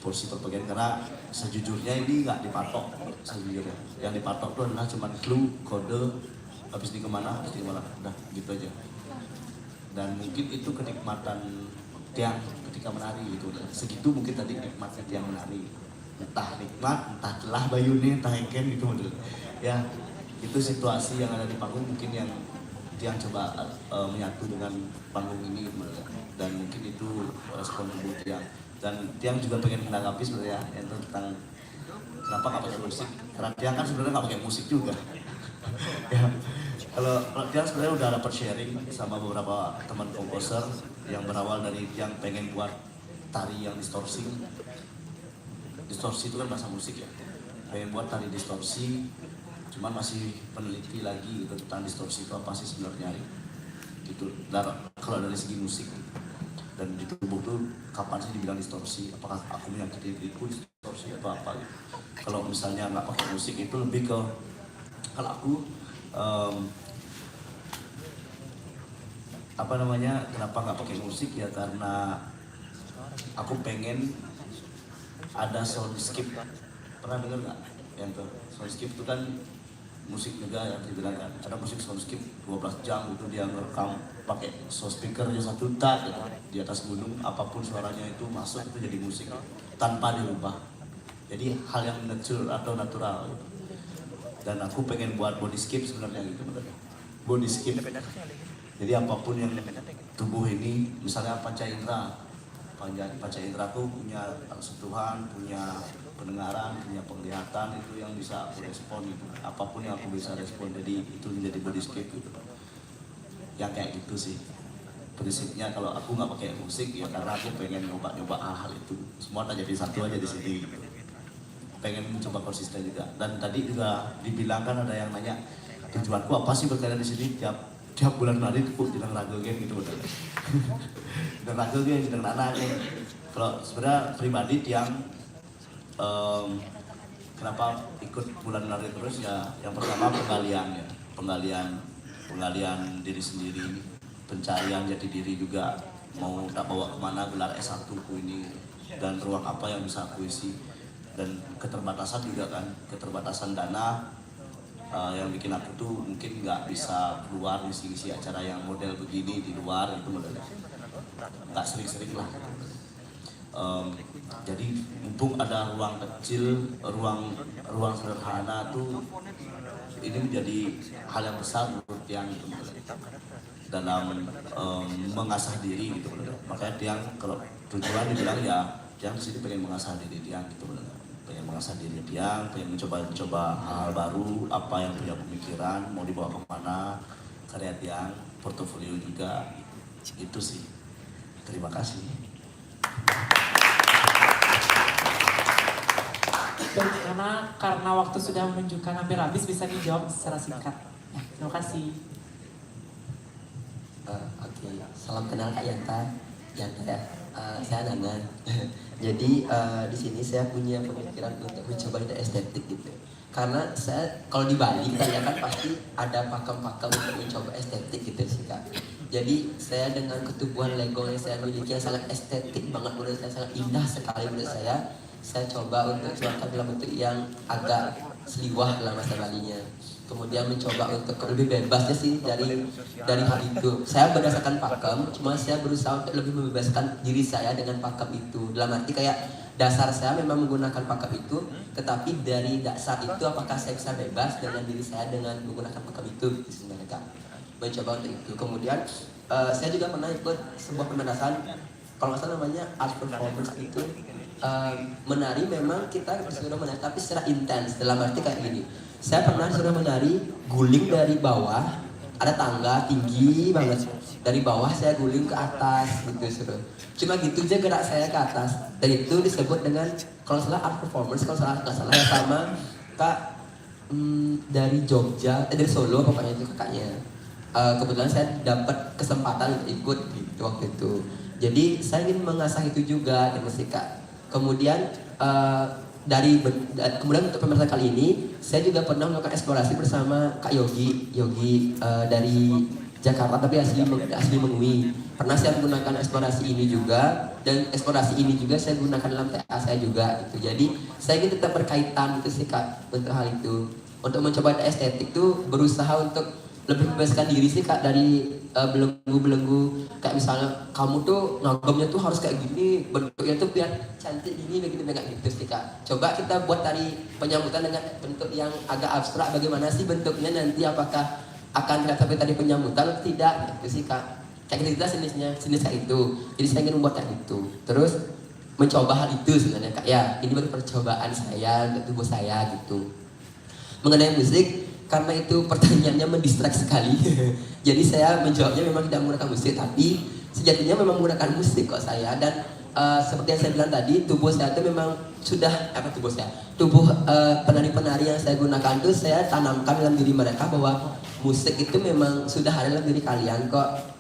I: porsi perbagian, karena sejujurnya ini nggak dipatok sejujurnya. Yang dipatok itu adalah cuma clue, kode, habis di kemana, udah gitu aja. Dan mungkin itu kenikmatan Tiang ketika menari gitu. Segitu mungkin tadi nikmatnya Tiang menari. Entah nikmat, entah celah bayune, entah engken gitu model. Ya, itu situasi yang ada di panggung mungkin yang Tiang coba menyatu dengan panggung ini gitu. Dan mungkin itu respon tubuh Tiang. Dan Tiang juga pengen menanggapi sebenarnya yang tentang kenapa nggak pakai musik. Karena Tiang kan sebenarnya nggak pakai musik juga. Ya, kalau Tiang sebenarnya udah dapat sharing sama beberapa teman komposer yang berawal dari Tiang pengen buat tari yang distorsi. Distorsi itu kan bahasa musik ya. Pengen buat tari distorsi, cuman masih peneliti lagi gitu tentang distorsi itu apa sih sebenarnya gitu. Kalau dari segi musik dan di tubuh tuh kapan sih dibilang distorsi? Apakah aku menyakiti diriku distorsi atau apa gitu. Kalau misalnya nggak pakai musik itu lebih ke, kalau aku kenapa nggak pakai musik ya, karena aku pengen ada soundscape. Pernah dengar nggak yang tuh soundscape itu kan musik juga yang dibilang kan, ada musik soundscape 12 jam itu dia ngerekam pakai sound speaker aja satu tak gitu, di atas gunung, apapun suaranya itu masuk, itu jadi musik tanpa dirubah, jadi hal yang natural gitu. Dan aku pengen buat bodyscape sebenarnya gitu, bodyscape. Jadi apapun yang tubuh ini, misalnya panca indera aku punya sentuhan, punya pendengaran, punya penglihatan, itu yang bisa aku respon gitu. Apapun yang aku bisa respon, jadi itu menjadi bodyscape gitu. Yang kayak gitu sih prinsipnya. Kalau aku nggak pakai musik ya karena aku pengen nyoba hal-hal itu. Semua tak jadi satu aja di sini gitu. Pengen mencoba konsisten juga. Dan tadi juga dibilang kan, ada yang nanya tujuanku apa sih berkarya di sini, tiap bulan nari aku jeneng ragu gen gitu betul. Jeneng ragu gen, jeneng nana gen. Kalau sebenarnya pribadi Tiang kenapa ikut bulan nari terus ya, yang pertama penggalian diri sendiri, pencarian jati diri juga, mau tak bawa kemana gelar S1 ku ini, dan ruang apa yang bisa aku isi. Dan keterbatasan juga kan, keterbatasan dana yang bikin aku tuh mungkin nggak bisa keluar ngisi acara yang model begini di luar, itu modelnya nggak sering-sering lah. Jadi mumpung ada ruang kecil, ruang sederhana tuh, ini menjadi hal yang besar menurut Tiang gitu, dalam mengasah diri gitu. Makanya Tiang kalau tujuan dibilang ya Tiang kesini pengen mengasah diri Tiang gitu, pengen mengasah diri Tiang, pengen mencoba hal baru, apa yang punya pemikiran mau dibawa kemana, karya Tiang, portofolio juga, itu sih. Terima kasih.
F: Karena waktu sudah menunjukkan hampir habis, bisa dijawab secara singkat. Ya, terima kasih.
J: Oke, salam kenal Kak Yanta. Ya, saya Nanan. Jadi di sini saya punya pemikiran untuk mencoba ide estetik gitu. Karena saya kalau di Bali kita ya kan pasti ada pakem-pakem untuk mencoba estetik gitu sih Kak. Jadi saya dengan ketubuhan Lego yang saya miliki yang sangat estetik banget menurut saya, sangat indah sekali menurut saya coba untuk cuakan dalam bentuk yang agak seliwah dalam bahasa Balinya. Kemudian mencoba untuk lebih bebasnya sih dari hal itu. Saya berdasarkan pakem, cuma saya berusaha untuk lebih membebaskan diri saya dengan pakem itu. Dalam arti kayak dasar saya memang menggunakan pakem itu, tetapi dari dasar itu apakah saya bisa bebas dengan diri saya dengan menggunakan pakem itu sebenarnya Kak. Mencoba untuk itu. Kemudian saya juga pernah ikut sebuah pementasan, kalau nggak salah namanya art performance itu. Menari memang kita disuruh menari tapi secara intens, dalam arti kayak gini. Saya pernah disuruh menari guling dari bawah, ada tangga tinggi banget. Dari bawah saya guling ke atas gitu suruh. Cuma gitu aja gerak saya ke atas. Dan itu disebut dengan kalau salah art performance, kalau salah nggak salah sama Kak dari Jogja, dari Solo pokoknya itu kakaknya. Kebetulan saya dapat kesempatan untuk ikut gitu waktu itu. Jadi saya ingin mengasah itu juga di musik Kak. Kemudian kemudian untuk pementasan kali ini saya juga pernah melakukan eksplorasi bersama Kak Yogi dari Jakarta tapi asli Mengui. Pernah saya menggunakan eksplorasi ini juga, dan eksplorasi ini juga saya gunakan dalam TA saya juga gitu. Jadi saya ingin tetap berkaitan itu sih Kak untuk hal itu. Untuk mencoba estetik tuh berusaha untuk lebih membebaskan diri sih Kak dari belenggu-belenggu. Kayak misalnya kamu tuh ngagemnya tuh harus kayak gini, bentuknya tuh biar cantik gini, begini kayak gitu sih Kak. Coba kita buat tari penyambutan dengan bentuk yang agak abstrak, bagaimana sih bentuknya nanti, apakah akan terlihat seperti tadi penyambutan atau tidak gitu sih Kak. Kayak kita jenis kayak itu. Jadi saya ingin membuat kayak gitu. Terus mencoba hal itu sebenarnya Kak. Ya, ini baru percobaan saya untuk tubuh saya gitu. Mengenai musik, karena itu pertanyaannya mendistrak sekali. Jadi saya menjawabnya memang tidak menggunakan musik, tapi sejatinya memang menggunakan musik kok saya. Dan seperti yang saya bilang tadi, tubuh saya itu memang sudah tubuh penari-penari yang saya gunakan itu saya tanamkan dalam diri mereka bahwa musik itu memang sudah ada dalam diri kalian kok.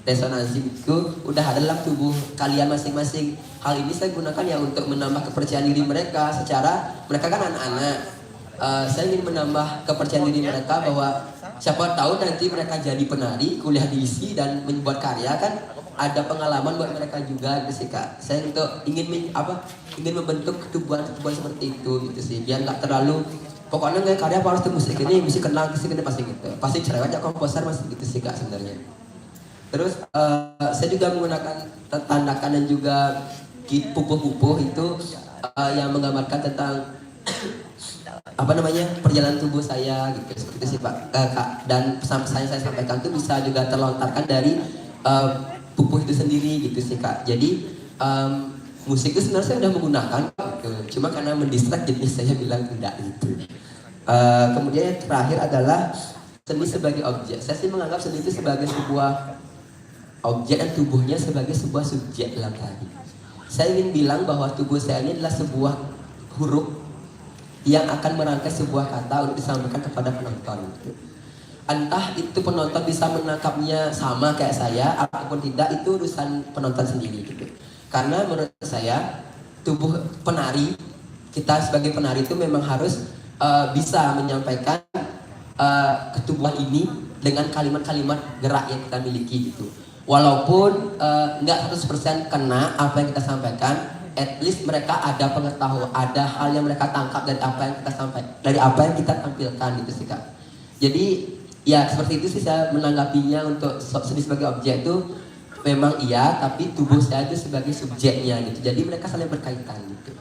J: Resonansi itu udah ada dalam tubuh kalian masing-masing. Hal ini saya gunakan ya untuk menambah kepercayaan diri mereka. Secara mereka kan anak-anak, saya ingin menambah kepercayaan diri mereka bahwa siapa tahu nanti mereka jadi penari, kuliah di ISI dan membuat karya, kan ada pengalaman buat mereka juga gitu sih Kak. Saya ingin membentuk ketubuhan seperti itu gitu sih, biar nggak terlalu pokoknya nggak karya harus tuh musik ini pasti gitu, pasti cerewet ya komposer masih gitu sih Kak sebenarnya. Terus saya juga menggunakan tandakan dan juga pupuh-pupuh itu yang menggambarkan tentang perjalanan tubuh saya gitu seperti itu sih Kak. Dan pesan-pesan yang saya sampaikan itu bisa juga terlontarkan dari pupuh itu sendiri gitu sih Kak. Jadi musik itu sebenarnya saya sudah menggunakan gitu. Cuma karena mendistrak jadi saya bilang tidak gitu. Kemudian yang terakhir adalah seni sebagai objek. Saya sih menganggap seni itu sebagai sebuah objek dan tubuhnya sebagai sebuah subjek dalam tari. Saya ingin bilang bahwa tubuh saya ini adalah sebuah huruf yang akan merangkai sebuah kata untuk disampaikan kepada penonton. Entah itu penonton bisa menangkapnya sama kayak saya ataupun tidak, itu urusan penonton sendiri gitu. Karena menurut saya tubuh penari, kita sebagai penari itu memang harus bisa menyampaikan ketubuhan ini dengan kalimat-kalimat gerak yang kita miliki gitu. Walaupun nggak 100% kena apa yang kita sampaikan, at least mereka ada pengetahuan, ada hal yang mereka tangkap dari apa yang kita sampaikan, dari apa yang kita tampilkan gitu sih Kak. Jadi ya seperti itu sih saya menanggapinya. Untuk seni sebagai objek itu memang iya, tapi tubuh saya itu sebagai subjeknya gitu. Jadi mereka saling berkaitan gitu.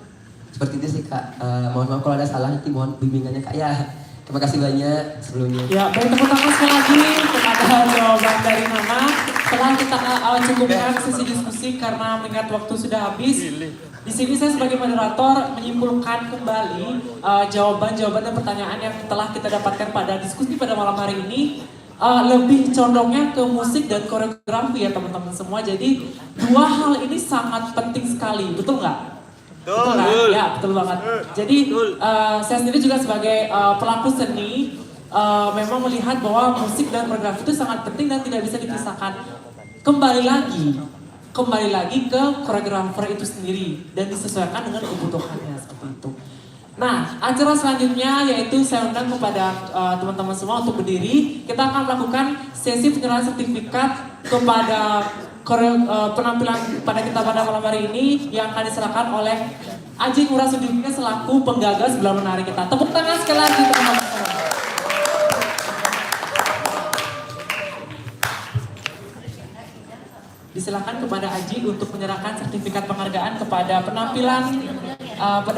J: Seperti itu sih Kak. Mohon maaf kalau ada salah, nanti mohon bimbingannya Kak ya. Terima kasih banyak sebelumnya.
F: Ya, beri tepuk tangan sekali lagi kepada jawaban dari Nana. Setelah kita cukupkan sesi diskusi karena mengingat waktu sudah habis. Di sini saya sebagai moderator menyimpulkan kembali jawaban-jawaban dan pertanyaan yang telah kita dapatkan pada diskusi pada malam hari ini. Lebih condongnya ke musik dan koreografi ya teman-teman semua. Jadi dua hal ini sangat penting sekali, betul nggak? Betul kan? Ya, betul banget. Jadi saya sendiri juga sebagai pelaku seni memang melihat bahwa musik dan koreografi itu sangat penting dan tidak bisa dipisahkan. Kembali lagi ke koreografer itu sendiri dan disesuaikan dengan kebutuhannya seperti itu. Nah, acara selanjutnya yaitu saya undang kepada teman-teman semua untuk berdiri. Kita akan melakukan sesi penyerahan sertifikat kepada penampilan pada kita pada malam hari ini yang akan diserahkan oleh Aji Ngurah-Sudibyo selaku penggagas Bulan Menari kita. Tepuk tangan sekali lagi teman-teman. Di Disilahkan kepada Aji untuk menyerahkan sertifikat penghargaan kepada penampilan pada